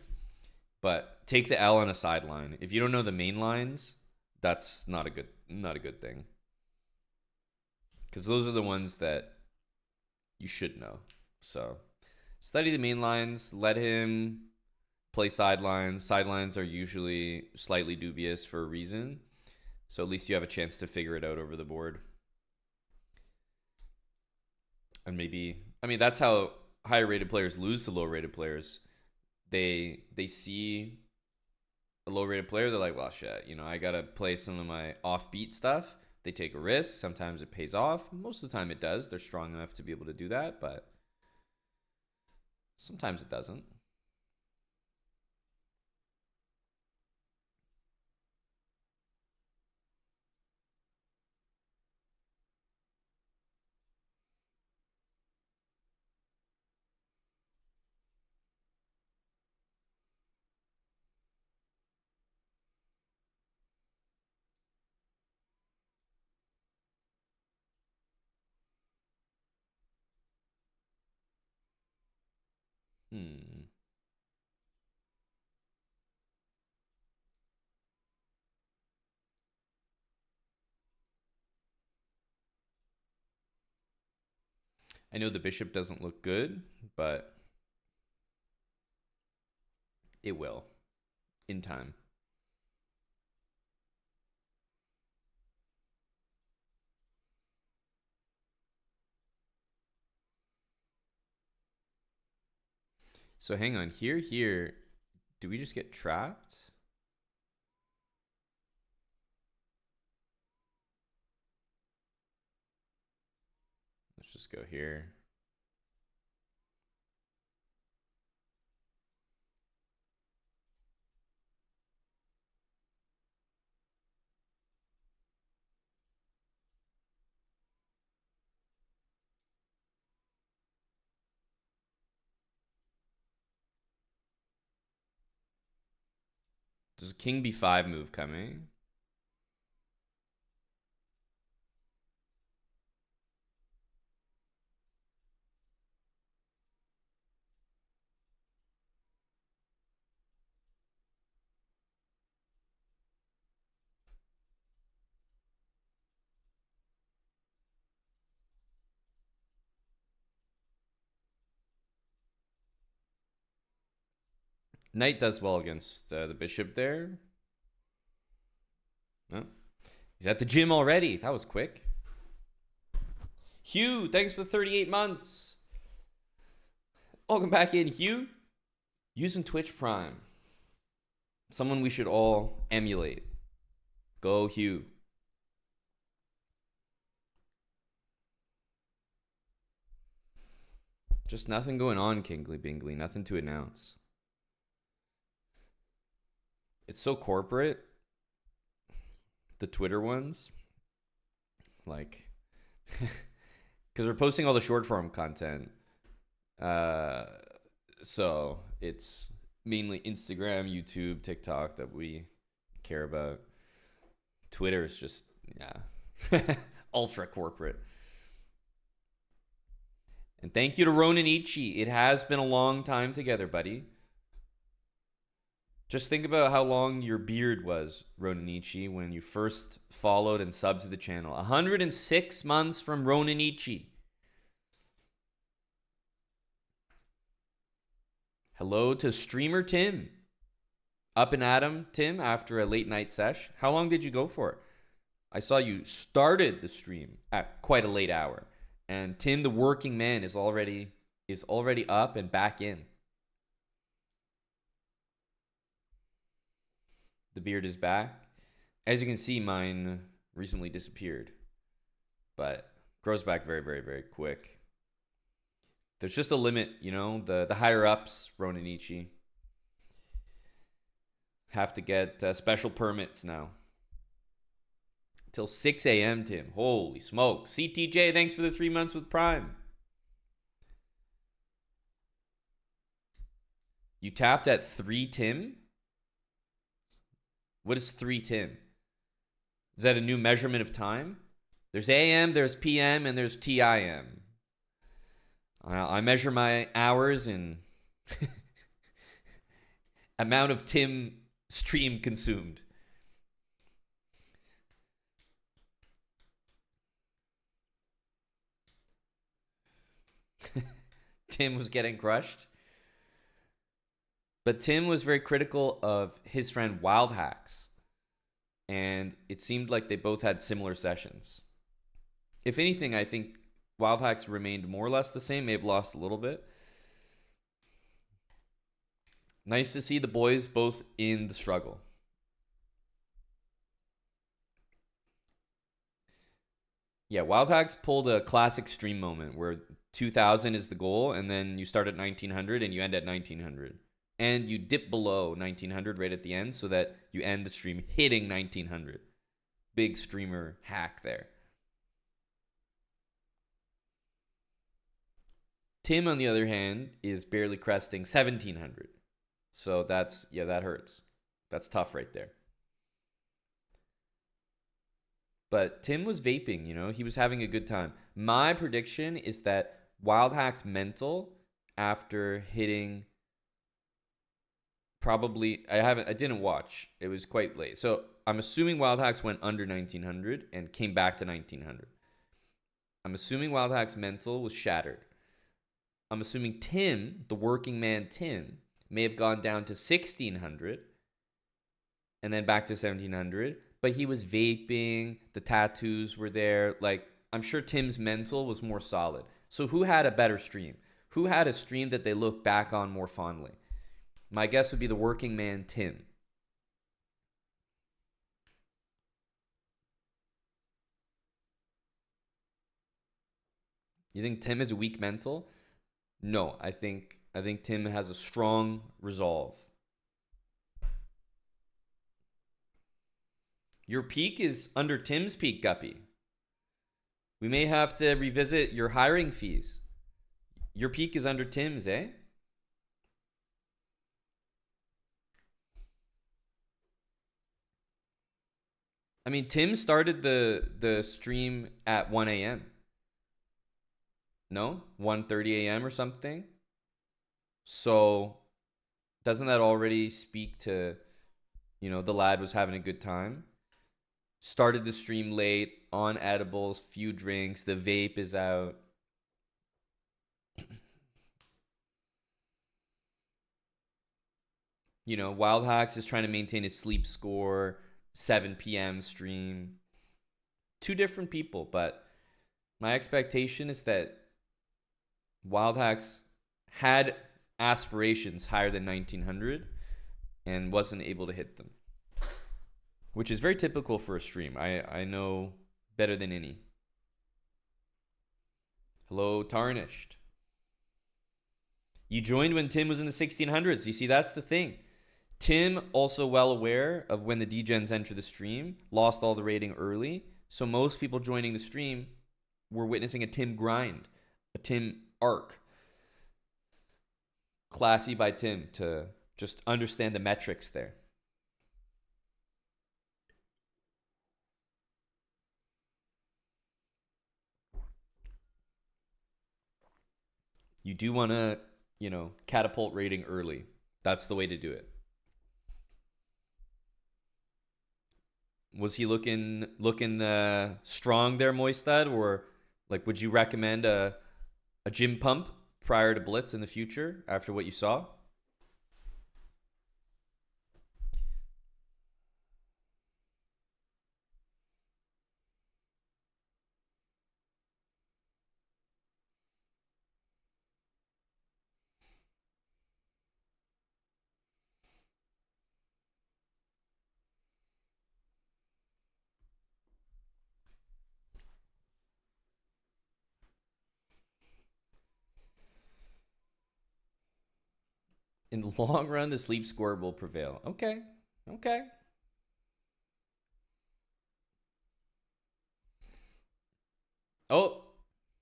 but take the L on a sideline. If you don't know the main lines, that's not a good thing. Because those are the ones that you should know. So study the main lines, let him play sidelines. Sidelines are usually slightly dubious for a reason. So at least you have a chance to figure it out over the board. And maybe, I mean, that's how higher rated players lose to low rated players. They see a low rated player, they're like, well, shit, I got to play some of my offbeat stuff. They take a risk. Sometimes it pays off. Most of the time it does. They're strong enough to be able to do that, but sometimes it doesn't. Hmm. I know the bishop doesn't look good, but it will in time. So hang on. Here. Do we just get trapped? Let's just go here. There's a king b5 move coming. Knight does well against the bishop there. Oh, he's at the gym already. That was quick. Hugh, thanks for 38 months. Welcome back in, Hugh. Using Twitch Prime. Someone we should all emulate. Go, Hugh. Just nothing going on, Kingly Bingley. Nothing to announce. It's so corporate. The Twitter ones. Like, because we're posting all the short form content. So it's mainly Instagram, YouTube, TikTok that we care about. Twitter is just, yeah, ultra corporate. And thank you to Ronan Ichi. It has been a long time together, buddy. Just think about how long your beard was, Ronan Ichi, when you first followed and subbed to the channel. 106 months from Ronan Ichi. Hello to streamer Tim. Up and at 'em, Tim, after a late night sesh. How long did you go for? I saw you started the stream at quite a late hour. And Tim, the working man, is already up and back in. The beard is back. As you can see, mine recently disappeared, but grows back very, very, very quick. There's just a limit, you know, the higher ups, Ronan Ichi, have to get special permits now. Till 6 a.m., Tim. Holy smoke. CTJ, thanks for the 3 months with Prime. You tapped at 3 Tim? What is 3 Tim? Is that a new measurement of time? There's AM, there's PM, and there's TIM. I measure my hours in amount of Tim stream consumed. Tim was getting crushed. But Tim was very critical of his friend Wild Hacks. And it seemed like they both had similar sessions. If anything, I think Wild Hacks remained more or less the same. May have lost a little bit. Nice to see the boys both in the struggle. Yeah, Wild Hacks pulled a classic stream moment where 2000 is the goal, and then you start at 1900 and you end at 1900. And you dip below 1900 right at the end so that you end the stream hitting 1900. Big streamer hack there. Tim, on the other hand, is barely cresting 1700. So that's, yeah, that hurts. That's tough right there. But Tim was vaping, you know, he was having a good time. My prediction is that Wild Hack's mental after hitting probably I didn't watch. It was quite late. So I'm assuming Wild Hacks went under 1900 and came back to 1900. I'm assuming Wild Hacks mental was shattered. I'm assuming Tim, the working man Tim, may have gone down to 1600 and then back to 1700, but he was vaping, the tattoos were there. Like, I'm sure Tim's mental was more solid. So who had a better stream? Who had a stream that they look back on more fondly? My guess would be the working man Tim. You think Tim is a weak mental? No, I think Tim has a strong resolve. Your peak is under Tim's peak, Guppy. We may have to revisit your hiring fees. Your peak is under Tim's, eh? I mean, Tim started the stream at 1 a.m. No? 1:30 a.m. or something. So doesn't that already speak to, the lad was having a good time? Started the stream late, on edibles, few drinks, the vape is out. Wild Hacks is trying to maintain his sleep score, 7 p.m. stream. Two different people, but my expectation is that Wild Hacks had aspirations higher than 1900 and wasn't able to hit them, which is very typical for a stream. I know better than any. Hello, Tarnished. You joined when Tim was in the 1600s. You see, that's the thing. Tim, also well aware of when the degens enter the stream, lost all the rating early. So most people joining the stream were witnessing a Tim grind, a Tim arc. Classy by Tim to just understand the metrics there. You do want to, catapult rating early. That's the way to do it. Was he looking strong there, Moistad, or like would you recommend a gym pump prior to Blitz in the future after what you saw? In the long run, the sleep score will prevail. Okay. Oh,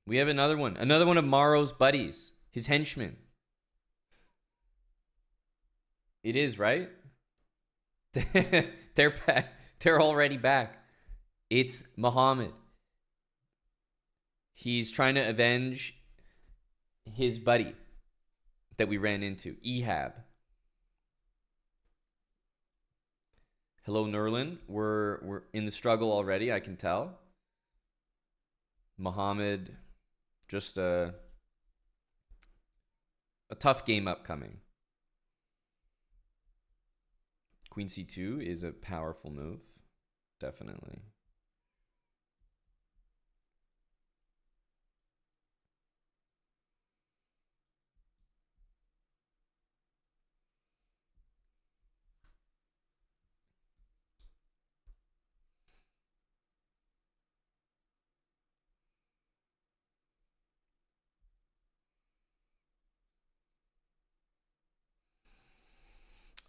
we have another one. Another one of Maro's buddies, his henchmen. It is, right? They're back. They're already back. It's Muhammad. He's trying to avenge his buddy that we ran into, Ehab. Hello, Nerlin. We're in the struggle already, I can tell. Muhammad, just a tough game upcoming. Queen c2 is a powerful move, definitely.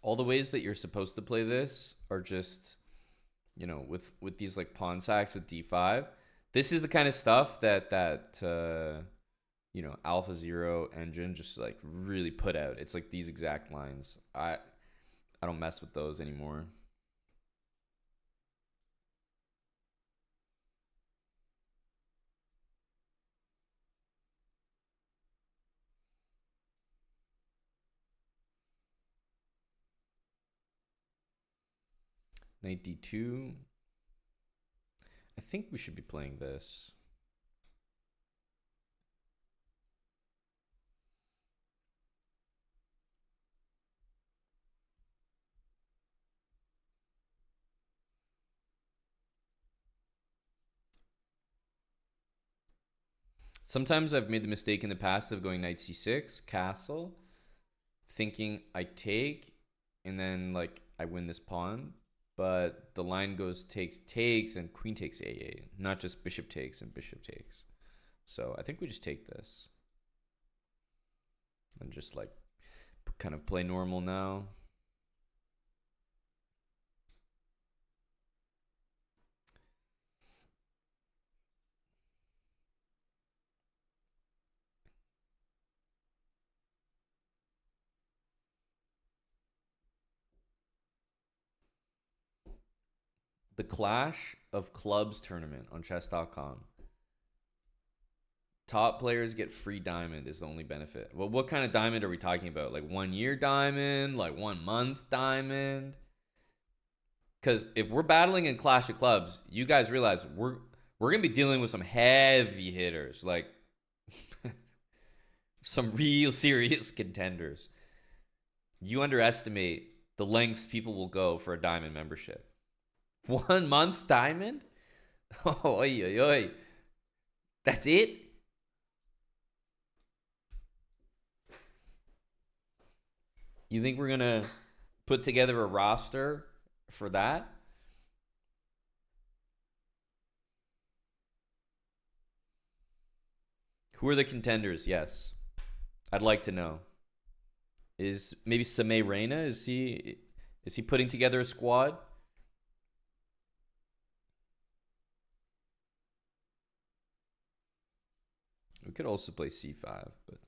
All the ways that you're supposed to play this are just, with these like pawn sacks with d5. This is the kind of stuff that Alpha Zero engine just like really put out. It's like these exact lines. I don't mess with those anymore. Knight d2. I think we should be playing this. Sometimes I've made the mistake in the past of going knight c6, castle, thinking I take, and then like I win this pawn. But the line goes takes, and queen takes a8, not just bishop takes and bishop takes. So I think we just take this. And just like kind of play normal now. The Clash of Clubs tournament on chess.com. Top players get free diamond is the only benefit. Well, what kind of diamond are we talking about? Like 1 year diamond, like 1 month diamond? Because if we're battling in Clash of Clubs, you guys realize we're gonna be dealing with some heavy hitters, like some real serious contenders. You underestimate the lengths people will go for a diamond membership. 1 month diamond? Oh, oy, oy, oy. That's it? You think we're gonna put together a roster for that? Who are the contenders? Yes, I'd like to know. Is maybe Samay Reina? Is he putting together a squad? We could also play c5, but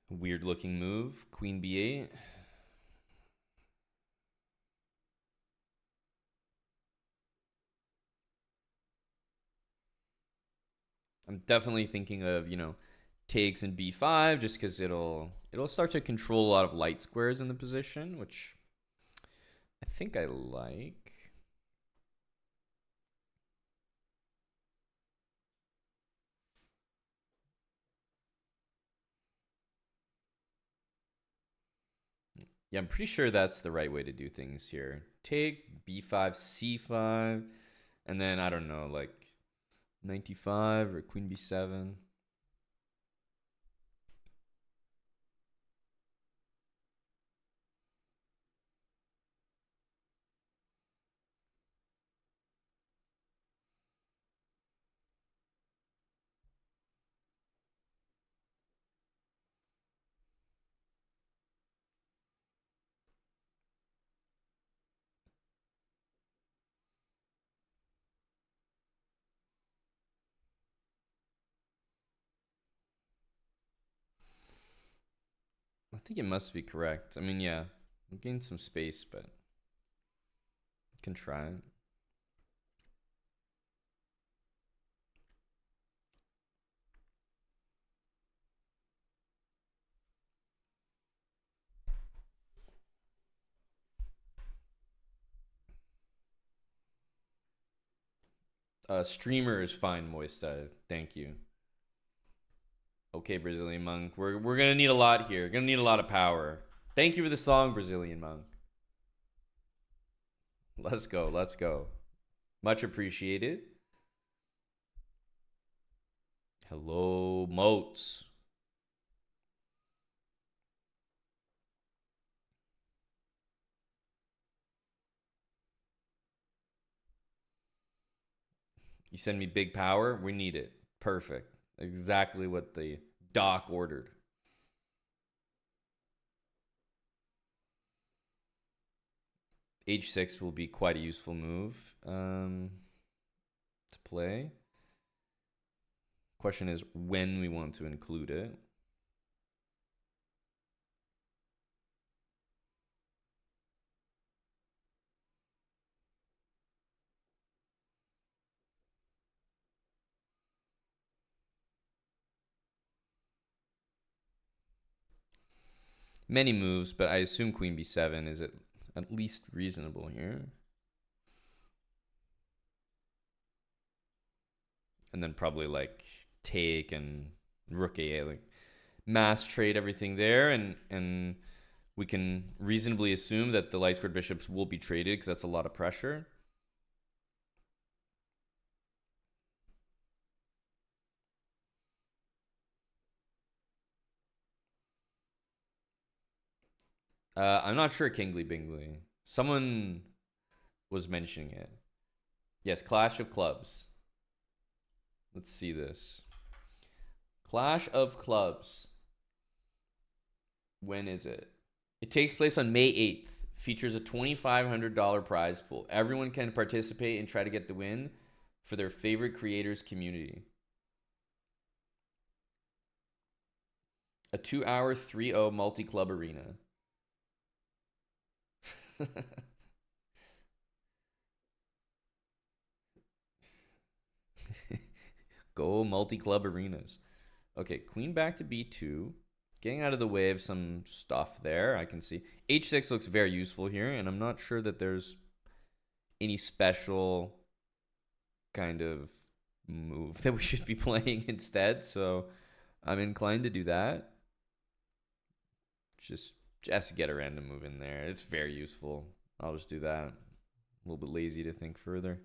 weird looking move. Queen b8. I'm definitely thinking of, takes in b5 just because it'll start to control a lot of light squares in the position, which I think I like. Yeah, I'm pretty sure that's the right way to do things here. Take b5, c5, and then I don't know, like 95 or queen b7. I think it must be correct. I mean, yeah, I'm getting some space, but I can try it. Streamer is fine, Moista. Thank you. Okay, Brazilian Monk. We're gonna need a lot here. Gonna need a lot of power. Thank you for the song, Brazilian Monk. Let's go. Let's go. Much appreciated. Hello, Moats. You send me big power. We need it. Perfect. Exactly what the doc ordered. H6 will be quite a useful move to play. Question is when we want to include it. Many moves, but I assume queen b7 is at least reasonable here. And then probably like take and rook a, like mass trade everything there, and we can reasonably assume that the light squared bishops will be traded because that's a lot of pressure. I'm not sure, Kingly Bingley. Someone was mentioning it. Yes, Clash of Clubs. Let's see this. Clash of Clubs. When is it? It takes place on May 8th. Features a $2,500 prize pool. Everyone can participate and try to get the win for their favorite creators community. A 2-hour 3-0 multi-club arena. Go multi-club arenas. Okay, queen back to b2. Getting out of the way of some stuff there, I can see. h6 looks very useful here, and I'm not sure that there's any special kind of move that we should be playing instead, so I'm inclined to do that. Just get a random move in there. It's very useful. I'll just do that. A little bit lazy to think further.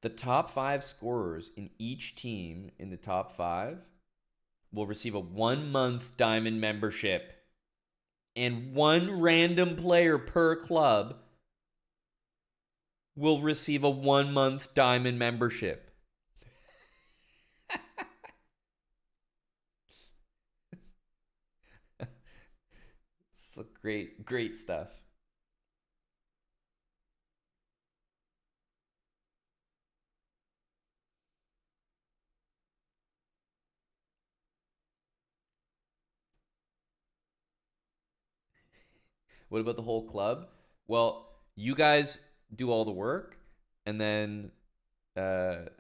The top 5 scorers in each team in the top 5 will receive a 1-month diamond membership, and one random player per club will receive a 1-month diamond membership. It's great stuff. What about the whole club? Well, you guys do all the work, and then the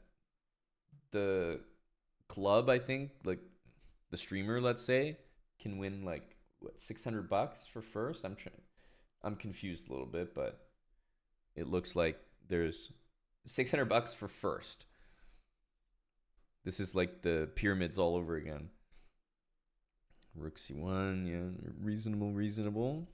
club, I think, like the streamer, let's say, can win like what, $600 for first. I'm confused a little bit, but it looks like there's $600 for first. This is like the pyramids all over again. Rook c1, yeah, reasonable.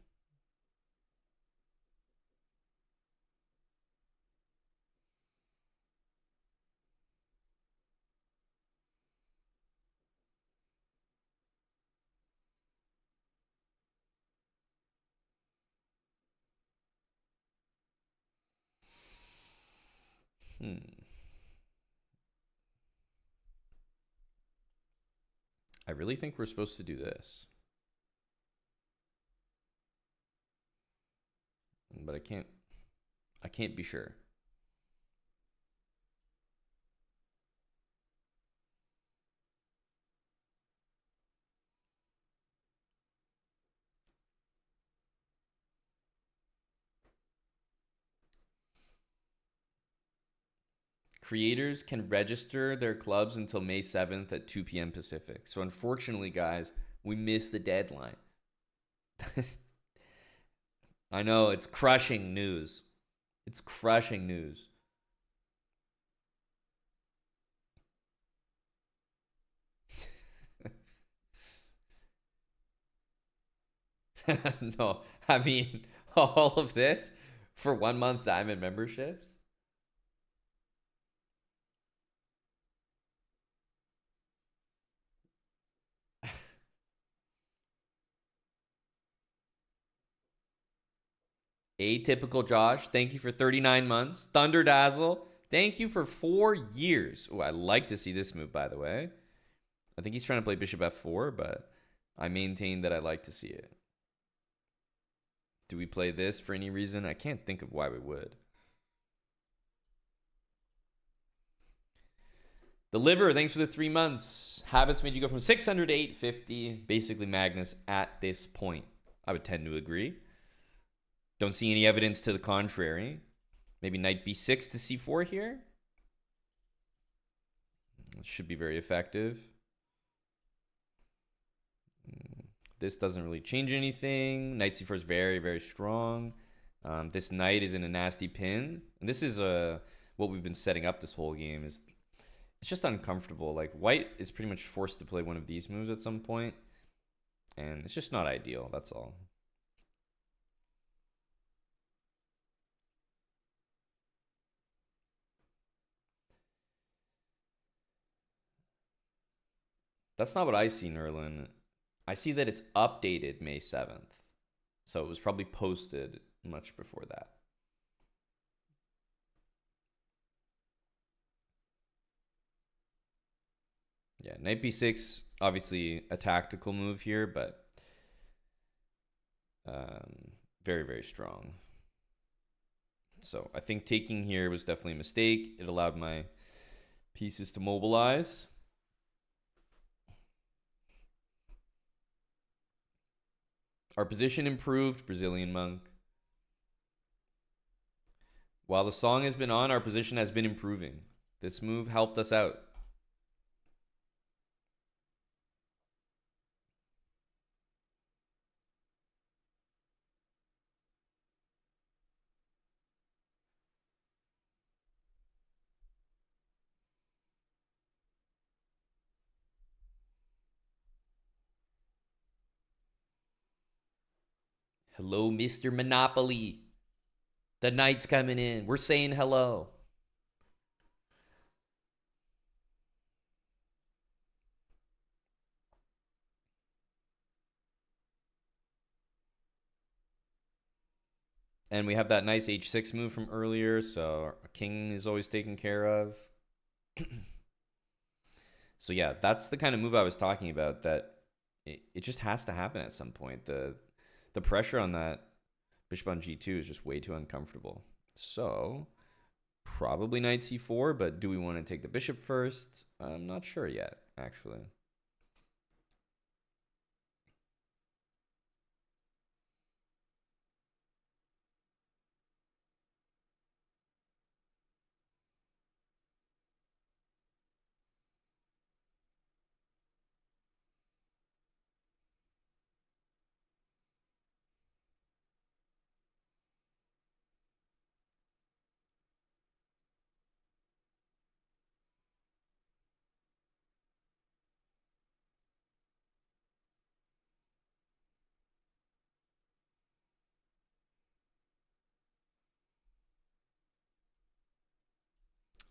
I really think we're supposed to do this. But I can't be sure. Creators can register their clubs until May 7th at 2 p.m. Pacific. So unfortunately, guys, we missed the deadline. I know, it's crushing news. It's crushing news. No, I mean, all of this for 1-month diamond memberships? Atypical Josh, thank you for 39 months. Thunder Dazzle, thank you for 4 years. Oh, I like to see this move, by the way. I think he's trying to play bishop f4, but I maintain that I like to see it. Do we play this for any reason? I can't think of why we would. The liver, thanks for the 3 months. Habits made you go from 600 to 850. Basically Magnus at this point. I would tend to agree. Don't see any evidence to the contrary. Maybe knight b6 to c4 here. Should be very effective. This doesn't really change anything. Knight c4 is very, very strong. This knight is in a nasty pin. And this is what we've been setting up this whole game. Is it's just uncomfortable. Like, white is pretty much forced to play one of these moves at some point. And it's just not ideal, that's all. That's not what I see, Nerlin. I see that it's updated May 7th. So it was probably posted much before that. Yeah, knight b6, obviously a tactical move here, but very, very strong. So I think taking here was definitely a mistake. It allowed my pieces to mobilize. Our position improved, Brazilian monk. While the song has been on, our position has been improving. This move helped us out. Hello, Mr. Monopoly. The knight's coming in. We're saying hello. And we have that nice h6 move from earlier, so our king is always taken care of. So yeah, that's the kind of move I was talking about, that it just has to happen at some point. The pressure on that bishop on g2 is just way too uncomfortable. So probably knight c4, but do we want to take the bishop first? I'm not sure yet, actually.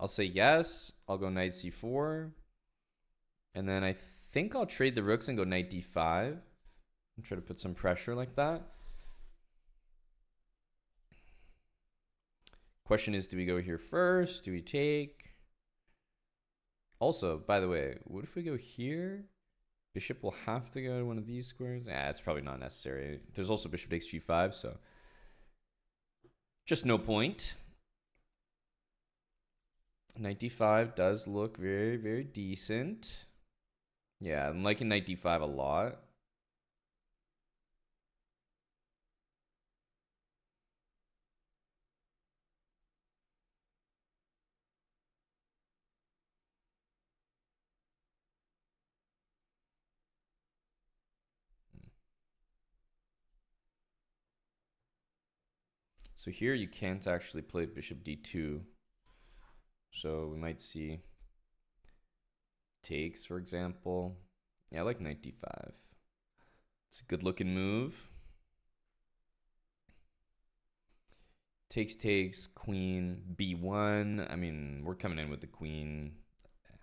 I'll say yes. I'll go knight c4. And then I think I'll trade the rooks and go knight d5 and try to put some pressure like that. Question is, do we go here first? Do we take? Also, by the way, what if we go here? Bishop will have to go to one of these squares. It's probably not necessary. There's also bishop takes g5, so just no point. Knight d5 does look very, very decent. Yeah, I'm liking knight d5 a lot. So here you can't actually play bishop d2. So we might see takes, for example. Yeah, I like knight d5. It's a good looking move. Takes, queen, b1. I mean, we're coming in with the queen.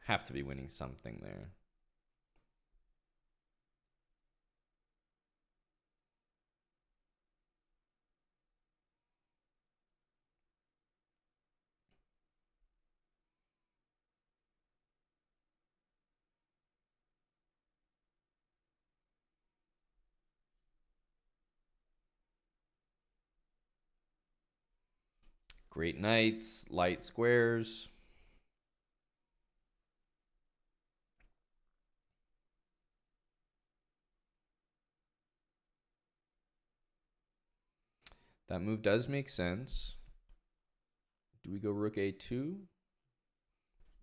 Have to be winning something there. Great knights, light squares. That move does make sense. Do we go rook a2?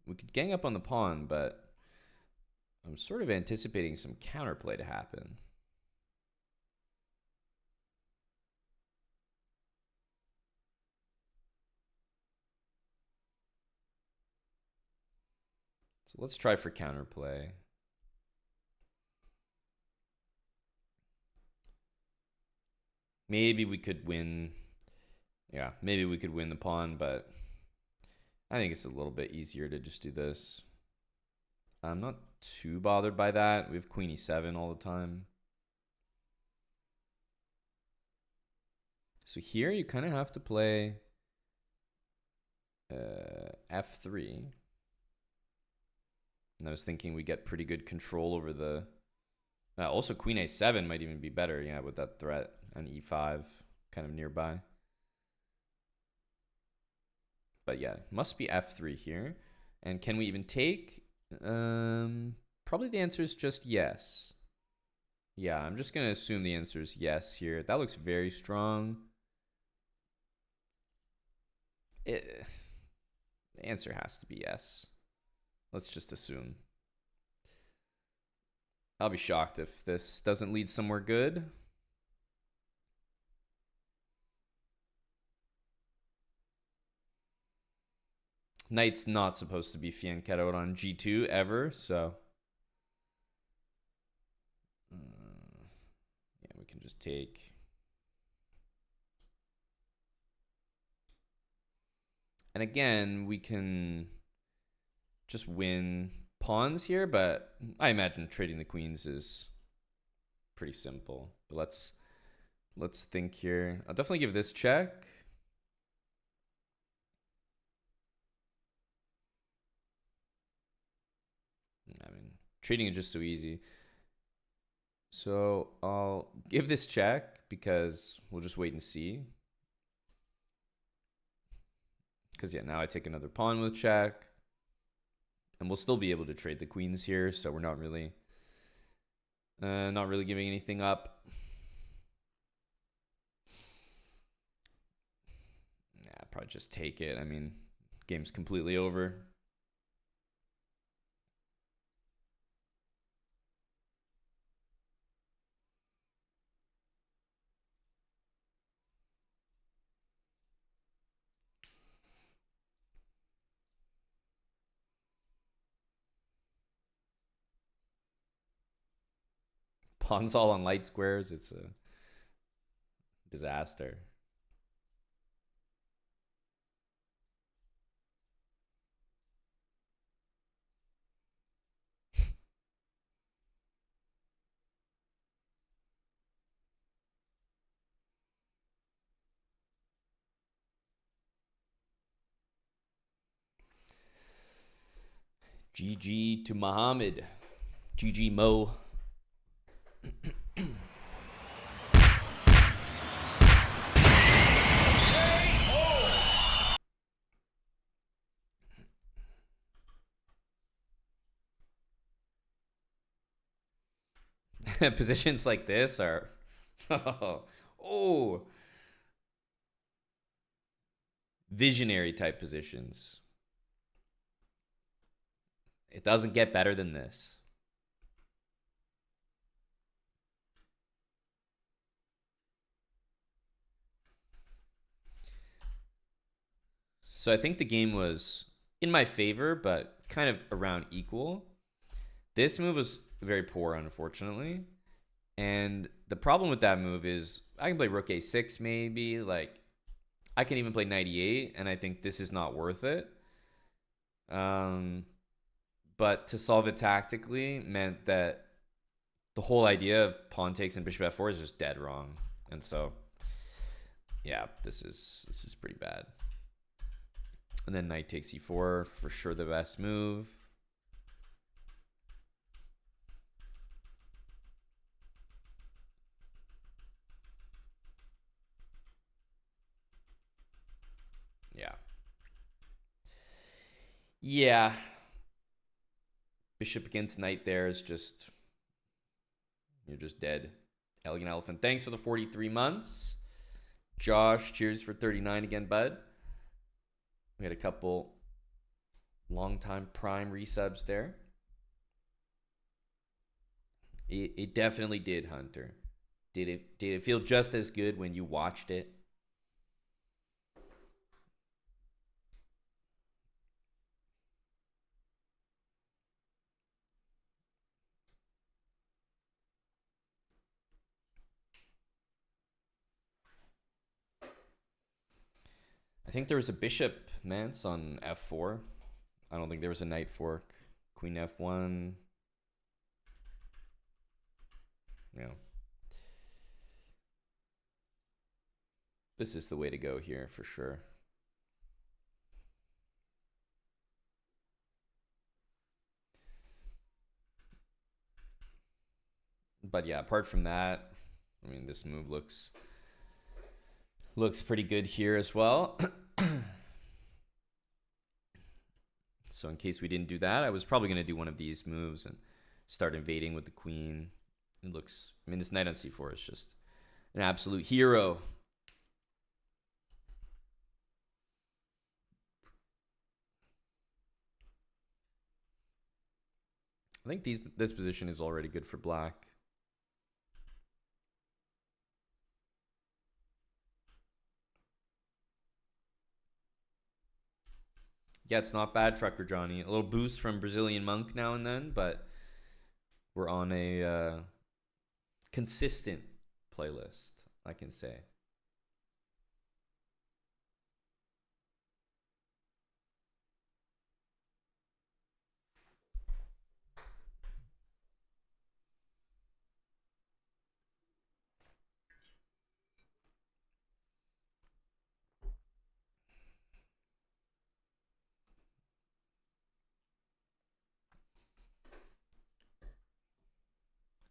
We could gang up on the pawn, but I'm sort of anticipating some counterplay to happen. So let's try for counterplay. Maybe we could win. Yeah, maybe we could win the pawn, but I think it's a little bit easier to just do this. I'm not too bothered by that. We have queen e7 all the time. So here you kind of have to play f3. And I was thinking we get pretty good control over the... also queen a7 might even be better, yeah, with that threat and e5 kind of nearby. But yeah, must be f3 here. And can we even take? Probably the answer is just yes. Yeah, I'm just going to assume the answer is yes here. That looks very strong. The answer has to be yes. Let's just assume. I'll be shocked if this doesn't lead somewhere good. Knight's not supposed to be fianchettoed on g2 ever, so... yeah, we can just take... And again, we can just win pawns here, but I imagine trading the queens is pretty simple. But let's think here. I'll definitely give this check. I mean, trading is just so easy. So I'll give this check because we'll just wait and see. Because yeah, now I take another pawn with check. And we'll still be able to trade the queens here, so we're not really giving anything up. Yeah, probably just take it. I mean, game's completely over. Pawns all on light squares. It's a disaster. GG to Muhammad. GG Mo. Positions like this are oh, visionary type positions. It doesn't get better than this. So I think the game was in my favor, but kind of around equal. This move was very poor, unfortunately. And the problem with that move is I can play rook a6 maybe. Like, I can even play knight e8, and I think this is not worth it. But to solve it tactically meant that the whole idea of pawn takes and bishop f4 is just dead wrong. And so, yeah, this is pretty bad. And then knight takes e4, for sure the best move. Yeah. Yeah. Bishop against knight there is just... You're just dead. Elegant Elephant. Thanks for the 43 months. Josh, cheers for 39 again, bud. We had a couple long-time Prime resubs there. It definitely did, Hunter. Did it feel just as good when you watched it? I think there was a bishop Mance on f4. I don't think there was a knight fork. Queen f1. Yeah. This is the way to go here for sure. But yeah, apart from that, I mean, this move looks pretty good here as well. So in case we didn't do that, I was probably going to do one of these moves and start invading with the queen. It looks, I mean, this knight on c4 is just an absolute hero. I think this position is already good for black. Yeah, it's not bad, Trucker Johnny. A little boost from Brazilian Monk now and then, but we're on a consistent playlist, I can say.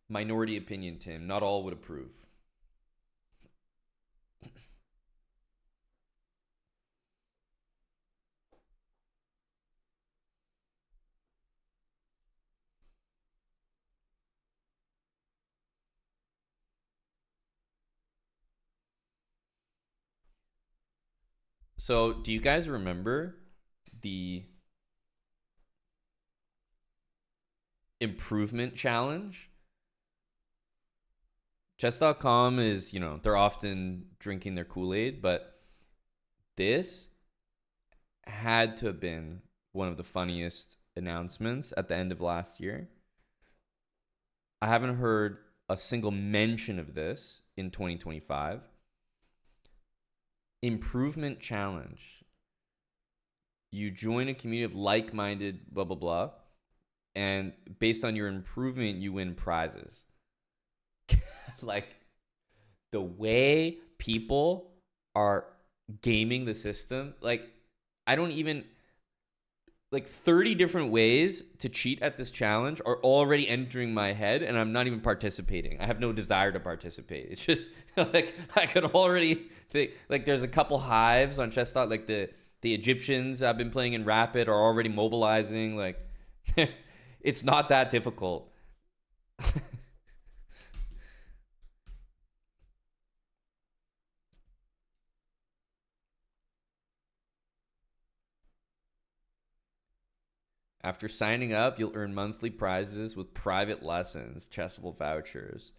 Minority opinion, Tim. Not all would approve. So, do you guys remember the improvement challenge? Chess.com is, they're often drinking their Kool-Aid, but this had to have been one of the funniest announcements at the end of last year. I haven't heard a single mention of this in 2025. Improvement challenge. You join a community of like-minded blah, blah, blah, and based on your improvement, you win prizes. Like, the way people are gaming the system, like, I don't even, like, 30 different ways to cheat at this challenge are already entering my head, and I'm not even participating. I have no desire to participate. It's just, like, I could already think, like, there's a couple hives on chess.com, like, the Egyptians I've been playing in Rapid are already mobilizing. Like, it's not that difficult. After signing up, you'll earn monthly prizes with private lessons, Chessable vouchers.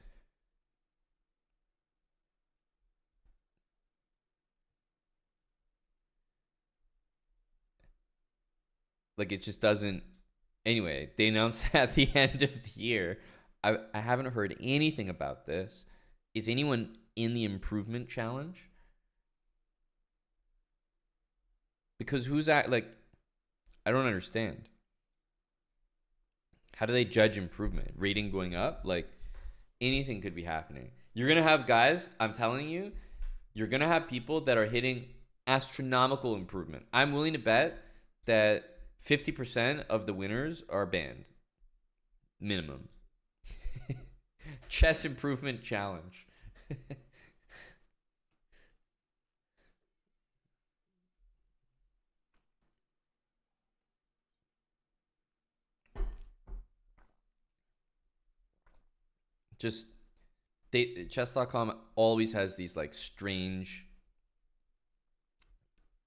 Like, it just doesn't. Anyway, they announced at the end of the year. I haven't heard anything about this. Is anyone in the improvement challenge? Because who's at, like, I don't understand. How do they judge improvement? Rating going up? Like, anything could be happening. You're going to have guys, I'm telling you, you're going to have people that are hitting astronomical improvement. I'm willing to bet that 50% of the winners are banned. Minimum. Chess improvement challenge. Just chess.com always has these, like, strange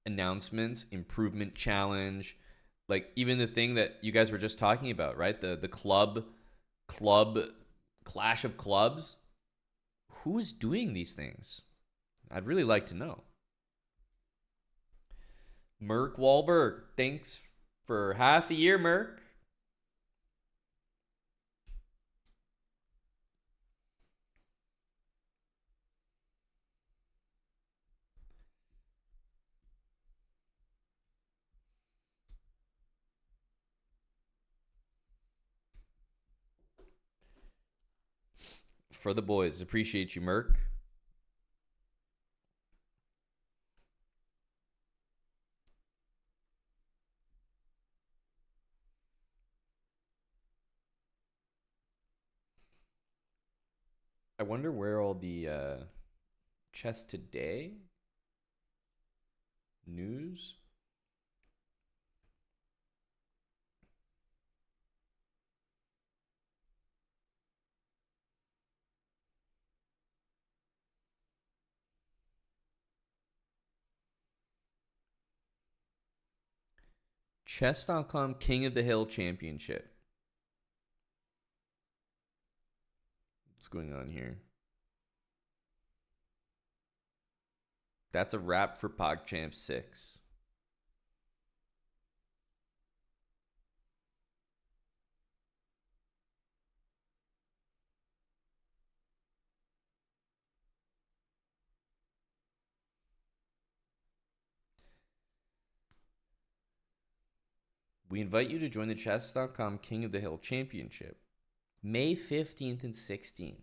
announcements, improvement challenge, like even the thing that you guys were just talking about, right? The club clash of clubs. Who's doing these things? I'd really like to know. Merk Wahlberg, thanks for half a year, Merk. For the boys. Appreciate you, Merk. I wonder where all the Chess Today news. Chess.com King of the Hill Championship. What's going on here? That's a wrap for PogChamp 6. We invite you to join the Chess.com King of the Hill Championship, May 15th and 16th.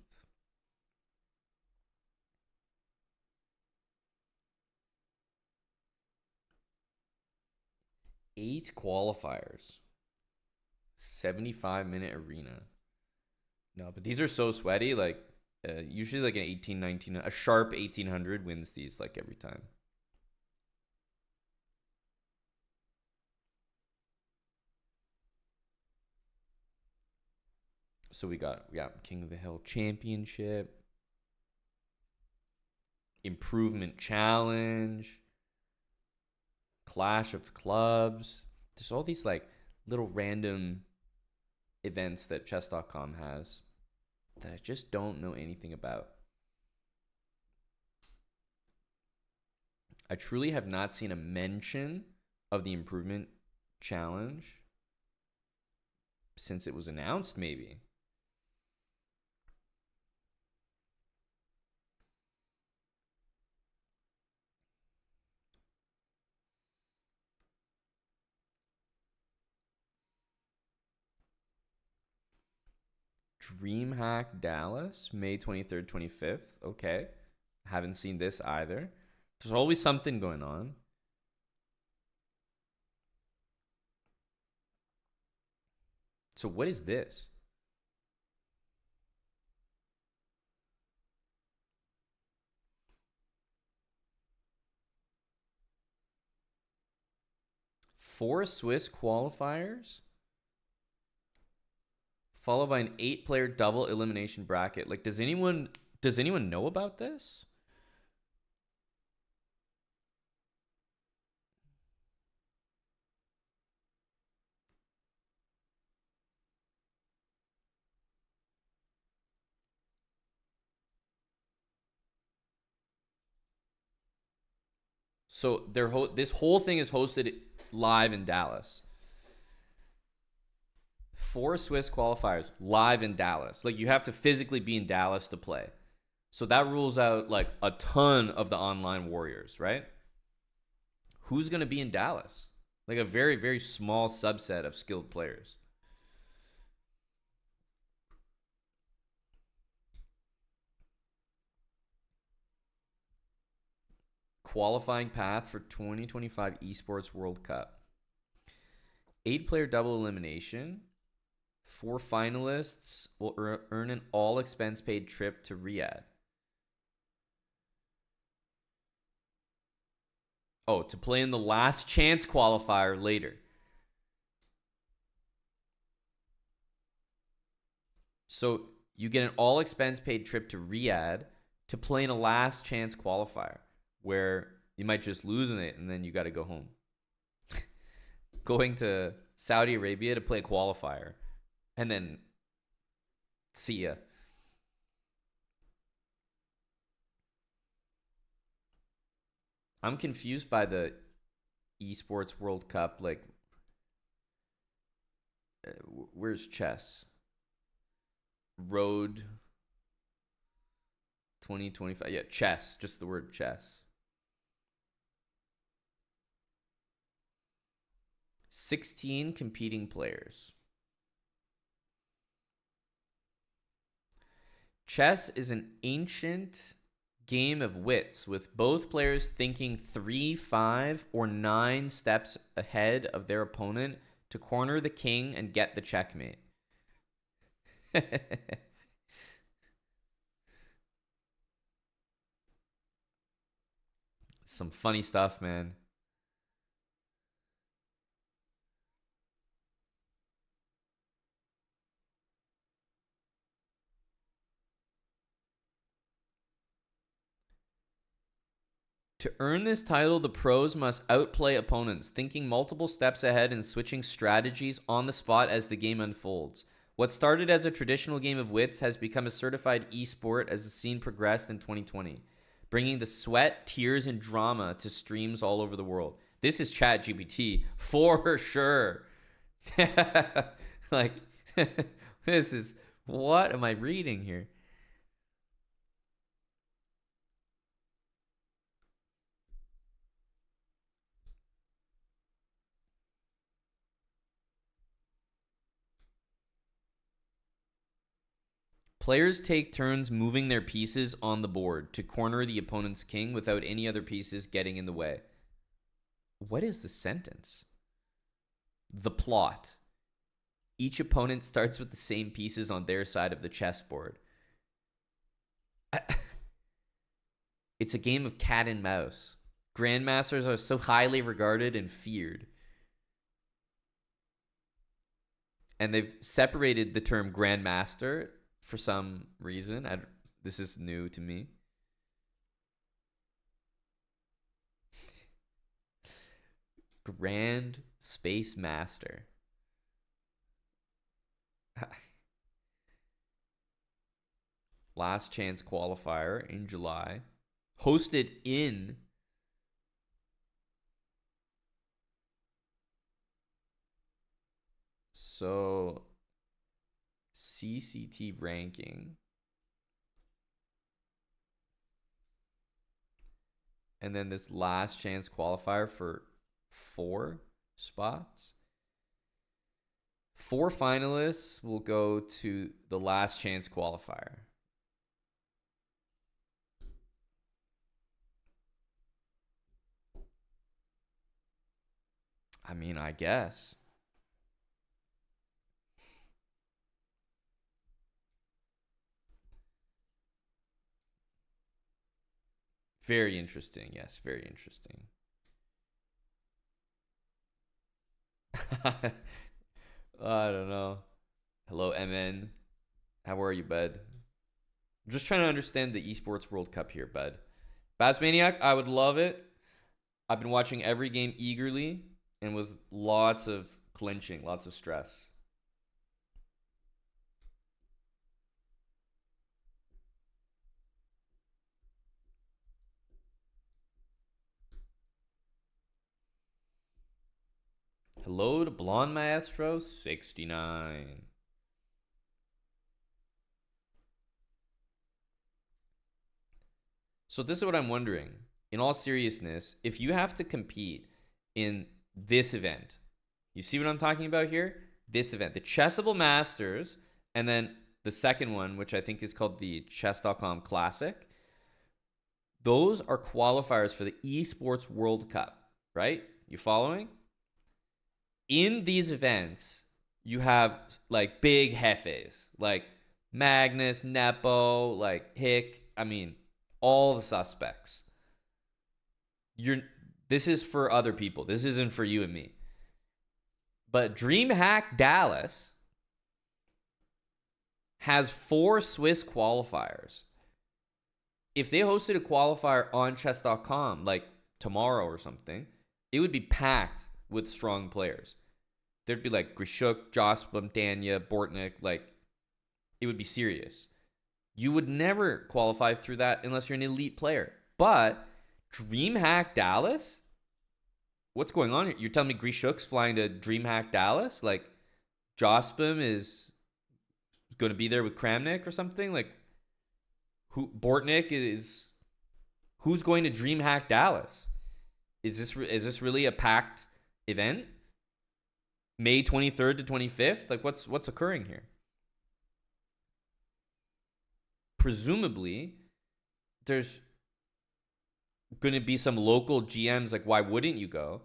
8 qualifiers. 75-minute arena. No, but these are so sweaty. Like, usually like an 18, 19, a sharp 1800 wins these like every time. So we got, King of the Hill Championship, Improvement Challenge, Clash of Clubs. There's all these like little random events that chess.com has that I just don't know anything about. I truly have not seen a mention of the Improvement Challenge since it was announced, maybe. DreamHack Dallas, May 23rd, 25th. Okay. Haven't seen this either. There's always something going on. So what is this? Four Swiss qualifiers, followed by an 8-player double elimination bracket. Like, does anyone know about this? So this whole thing is hosted live in Dallas. 4 Swiss qualifiers live in Dallas. Like, you have to physically be in Dallas to play. So that rules out like a ton of the online warriors, right? Who's going to be in Dallas? Like a very, very small subset of skilled players. Qualifying path for 2025 Esports World Cup. 8-player double elimination. 4 finalists will earn an all-expense paid trip to Riyadh. Oh, to play in the last chance qualifier later. So you get an all-expense paid trip to Riyadh to play in a last chance qualifier where you might just lose in it, and then you got to go home. Going to Saudi Arabia to play a qualifier, and then see ya. I'm confused by the esports World Cup. Like, where's chess? Road 2025. Yeah, chess. Just the word chess. 16 competing players. Chess is an ancient game of wits with both players thinking 3, 5, or 9 steps ahead of their opponent to corner the king and get the checkmate. Some funny stuff, man. To earn this title, the pros must outplay opponents, thinking multiple steps ahead and switching strategies on the spot as the game unfolds. What started as a traditional game of wits has become a certified esport as the scene progressed in 2020, bringing the sweat, tears, and drama to streams all over the world. This is ChatGPT for sure. Like, this is, what am I reading here? Players take turns moving their pieces on the board to corner the opponent's king without any other pieces getting in the way. What is the sentence? The plot. Each opponent starts with the same pieces on their side of the chessboard. It's a game of cat and mouse. Grandmasters are so highly regarded and feared. And they've separated the term grandmaster for some reason. This is new to me. Grand Space Master. Last chance qualifier in July. Hosted in CCT ranking. And then this last chance qualifier for 4 spots. 4 finalists will go to the last chance qualifier. I mean, I guess. Very interesting. Yes, very interesting. I don't know. Hello, Aman. How are you, bud? I'm just trying to understand the esports World Cup here, bud. Bassmaniac, I would love it. I've been watching every game eagerly and with lots of clinching, lots of stress. Hello to Blonde Maestro 69. So this is what I'm wondering. In all seriousness, if you have to compete in this event, you see what I'm talking about here? This event, the Chessable Masters, and then the second one, which I think is called the Chess.com Classic. Those are qualifiers for the Esports World Cup, right? You following? In these events, you have like big jefes, like Magnus, Nepo, like Hick. I mean, all the suspects. This is for other people. This isn't for you and me. But DreamHack Dallas has 4 Swiss qualifiers. If they hosted a qualifier on chess.com, like tomorrow or something, it would be packed with strong players. There'd be like Grishuk, Jospin, Danya, Bortnik. Like, it would be serious. You would never qualify through that unless you're an elite player. But DreamHack Dallas? What's going on here? You're telling me Grishuk's flying to DreamHack Dallas? Like, Jospin is going to be there with Kramnik or something? Like, Bortnik is... Who's going to DreamHack Dallas? Is this really a packed event? May 23rd to 25th? Like, what's occurring here? Presumably, there's going to be some local GMs. Like, why wouldn't you go?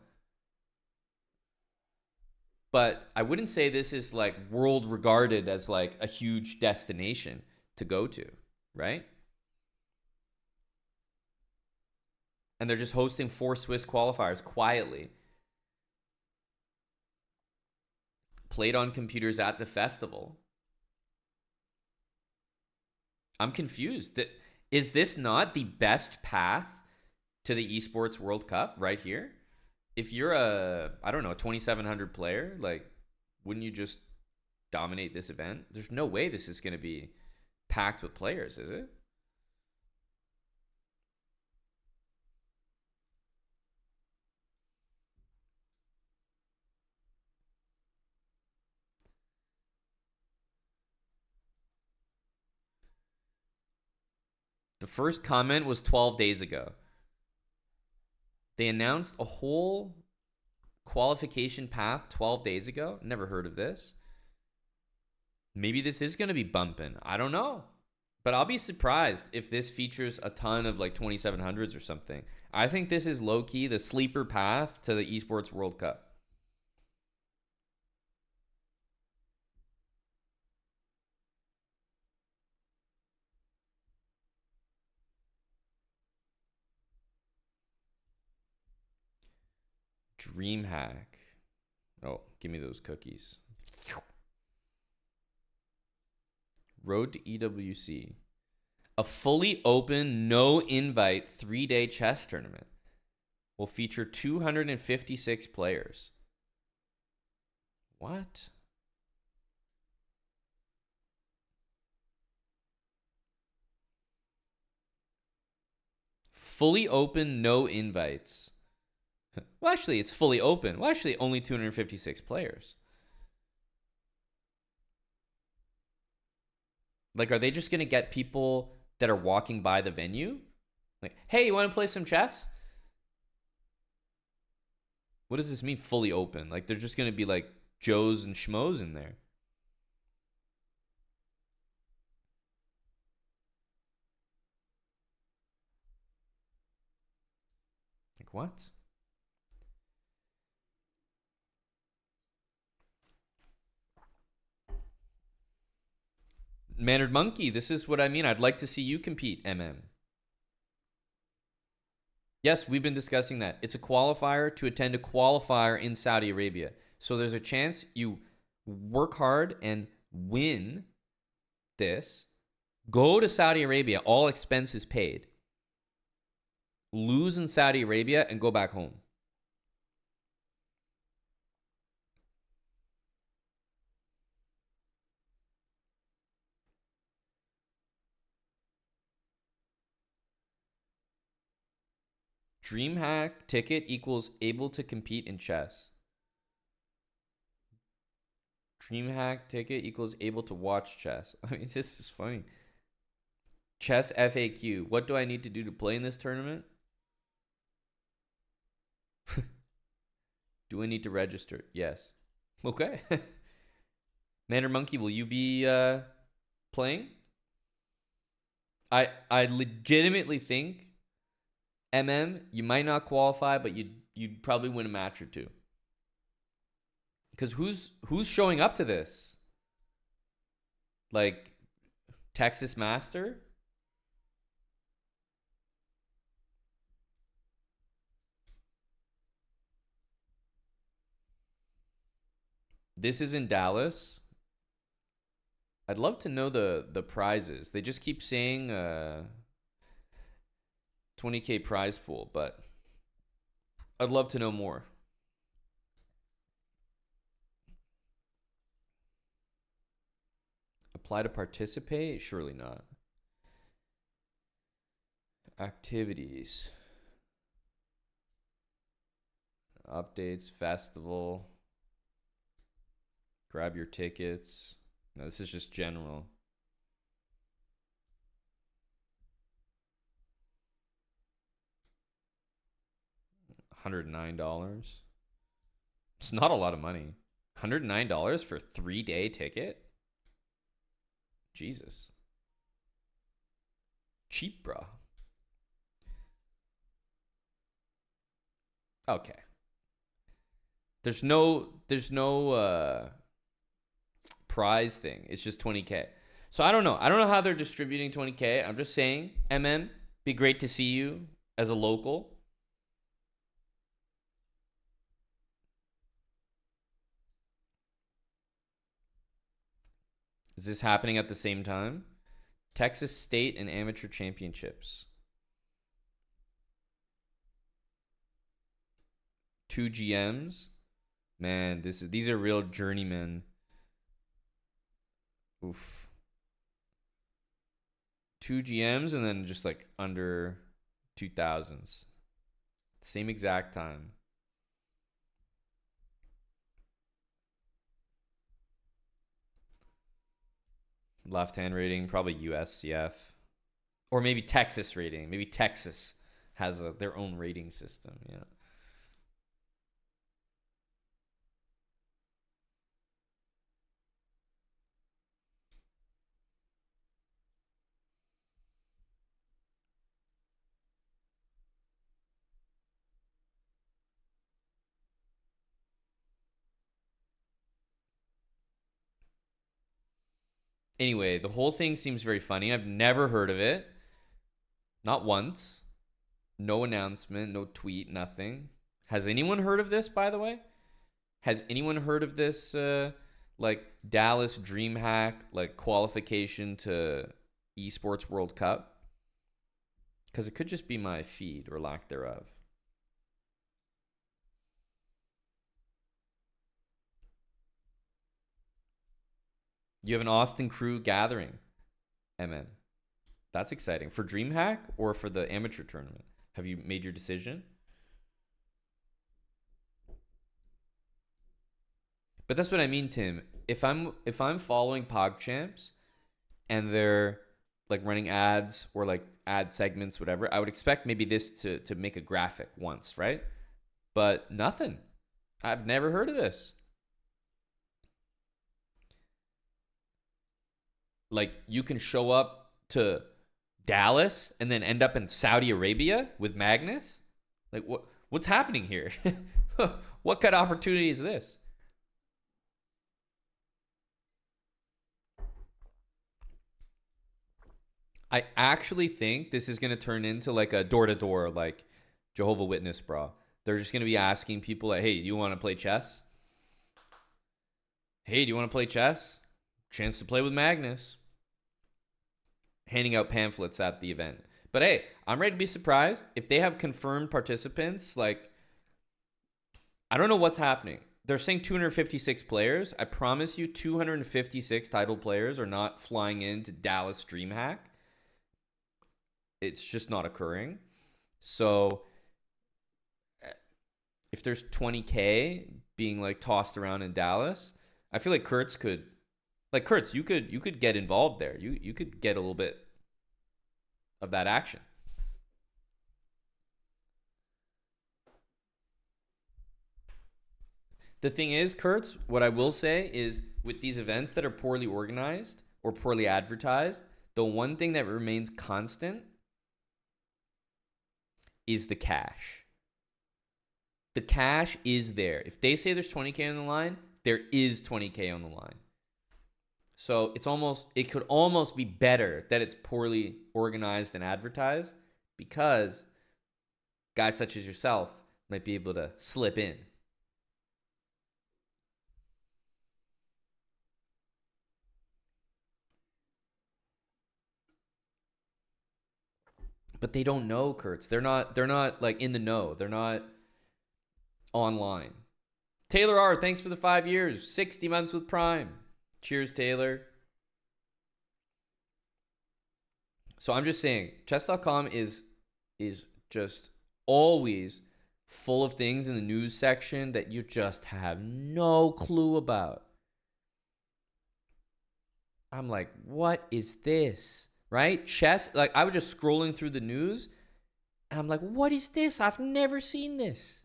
But I wouldn't say this is like world regarded as like a huge destination to go to, right? And they're just hosting 4 Swiss qualifiers quietly. Played on computers at the festival. I'm confused. Is this not the best path to the Esports World Cup right here? If you're a 2,700 player, like, wouldn't you just dominate this event? There's no way this is going to be packed with players, is it? The first comment was 12 days ago. They announced a whole qualification path 12 days ago. Never heard of this. Maybe this is going to be bumping. I don't know. But I'll be surprised if this features a ton of like 2,700s or something. I think this is low-key the sleeper path to the Esports World Cup. DreamHack. Oh, give me those cookies. Road to EWC. A fully open, no invite 3-day chess tournament will feature 256 players. What? Fully open, no invites. Well, actually, it's fully open. Well, actually, only 256 players. Like, are they just going to get people that are walking by the venue? Like, hey, you want to play some chess? What does this mean, fully open? Like, they're just going to be like Joes and Schmoes in there. Like, what? Mannered Monkey, this is what I mean. I'd like to see you compete, MM. Yes, we've been discussing that. It's a qualifier to attend a qualifier in Saudi Arabia. So there's a chance you work hard and win this. Go to Saudi Arabia, all expenses paid. Lose in Saudi Arabia and go back home. DreamHack ticket equals able to compete in chess. DreamHack ticket equals able to watch chess. I mean, this is funny. Chess FAQ. What do I need to do to play in this tournament? Do I need to register? Yes. Okay. Manner Monkey, will you be playing? I legitimately think, MM, you might not qualify, but you'd probably win a match or two. Because who's showing up to this? Like Texas Master? This is in Dallas. I'd love to know the prizes. They just keep saying 20K prize pool, but I'd love to know more. Apply to participate? Surely not. Activities. Updates, festival. Grab your tickets. No, this is just general. $109. It's not a lot of money. $109 for a 3-day ticket? Jesus. Cheap, bro. Okay. There's no prize thing. It's just 20K. So I don't know. I don't know how they're distributing 20K. I'm just saying, MM, be great to see you as a local. Is this happening at the same time? Texas State and Amateur Championships. 2 GMs. Man, these are real journeymen. Oof. 2 GMs and then just like under 2000s. Same exact time. Left hand rating, probably USCF. Or maybe Texas rating. Maybe Texas has their own rating system. Yeah. Anyway, the whole thing seems very funny. I've never heard of it. Not once. No announcement, no tweet, nothing. Has anyone heard of this, by the way? Has anyone heard of this like Dallas DreamHack like qualification to Esports World Cup? Because it could just be my feed or lack thereof. You have an Austin crew gathering, MM. That's exciting. For DreamHack or for the amateur tournament? Have you made your decision? But that's what I mean, Tim. If I'm following PogChamps and they're like running ads or like ad segments, whatever, I would expect maybe this to make a graphic once, right? But nothing. I've never heard of this. Like you can show up to Dallas and then end up in Saudi Arabia with Magnus? Like what's happening here? What kind of opportunity is this? I actually think this is going to turn into like a door to door, like Jehovah Witness, bro. They're just going to be asking people like, hey, do you want to play chess? Hey, do you want to play chess? Chance to play with Magnus. Handing out pamphlets at the event. But hey, I'm ready to be surprised. If they have confirmed participants, like, I don't know what's happening. They're saying 256 players. I promise you 256 title players are not flying into Dallas DreamHack. It's just not occurring. So if there's 20K being like tossed around in Dallas, I feel like Kurtz could, like Kurtz, you could get involved there. You could get a little bit of that action. The thing is, Kurtz, what I will say is with these events that are poorly organized or poorly advertised, the one thing that remains constant is the cash. The cash is there. If they say there's 20K on the line, there is 20K on the line. So it could almost be better that it's poorly organized and advertised because guys such as yourself might be able to slip in. But they don't know, Kurtz. They're not like in the know. They're not online. Taylor R, thanks for the 5 years. 60 months with Prime. Cheers, Taylor. So I'm just saying, chess.com is just always full of things in the news section that you just have no clue about. I'm like, what is this? Right? Chess, like I was just scrolling through the news and I'm like, what is this? I've never seen this.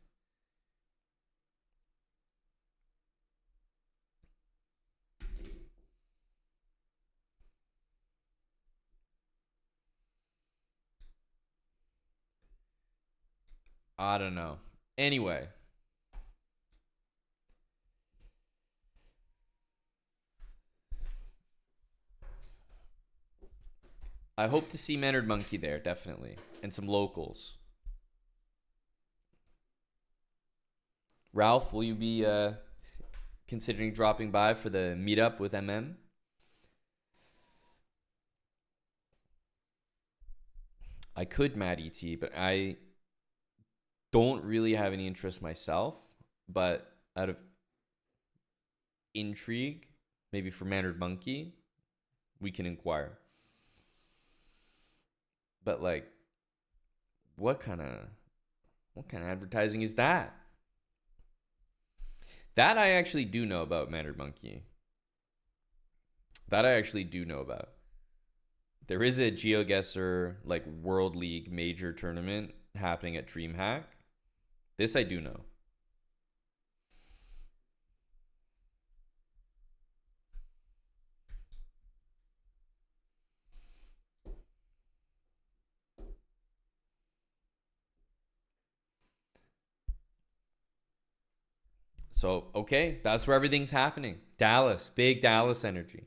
I don't know. Anyway. I hope to see Mannered Monkey there, definitely. And some locals. Ralph, will you be considering dropping by for the meetup with MM? I could Mad ET, but I don't really have any interest myself. But out of intrigue, maybe for Mannered Monkey, we can inquire. But like, what kind of advertising is that? That I actually do know about, Mannered Monkey. That I actually do know about. There is a GeoGuessr like World League major tournament happening at DreamHack. This I do know. So, okay, that's where everything's happening. Dallas, big Dallas energy.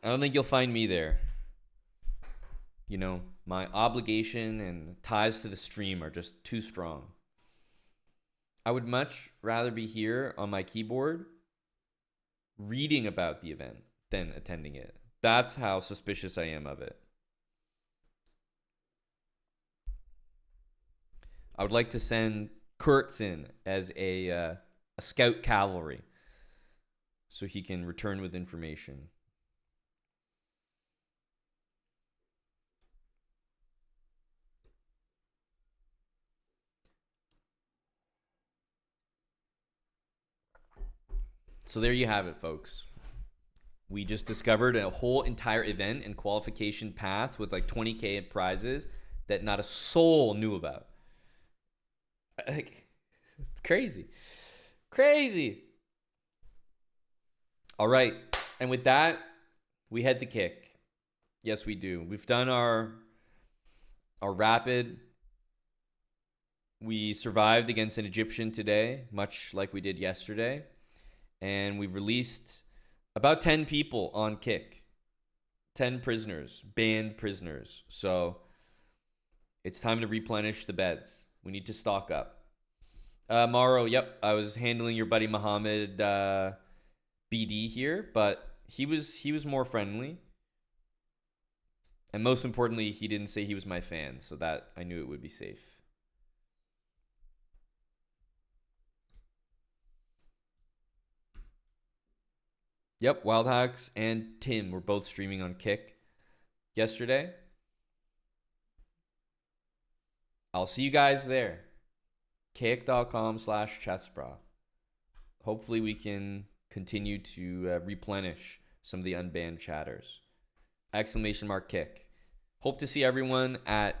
I don't think you'll find me there. You know, my obligation and ties to the stream are just too strong. I would much rather be here on my keyboard reading about the event than attending it. That's how suspicious I am of it. I would like to send Kurtz in as a scout cavalry so he can return with information. So there you have it, folks. We just discovered a whole entire event and qualification path with like 20K prizes that not a soul knew about. Like, it's crazy. Crazy. All right. And with that, we head to kick. Yes, we do. We've done our rapid. We survived against an Egyptian today, much like we did yesterday. And we've released about 10 people on kick. 10 prisoners, banned prisoners. So it's time to replenish the beds. We need to stock up. Mauro, yep, I was handling your buddy Muhammad BD here, but he was more friendly. And most importantly, he didn't say he was my fan, so that I knew it would be safe. Yep, Wildhacks and Tim were both streaming on Kick yesterday. I'll see you guys there. Kick.com/chessbra. Hopefully we can continue to replenish some of the unbanned chatters. !Kick. Hope to see everyone at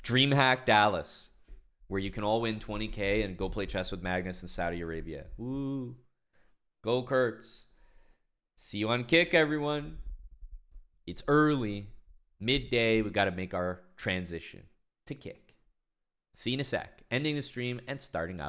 DreamHack Dallas, where you can all win 20K and go play chess with Magnus in Saudi Arabia. Woo. Go Kurtz. See you on Kick, everyone. It's early, midday. We got to make our transition to Kick. See you in a sec. Ending the stream and starting up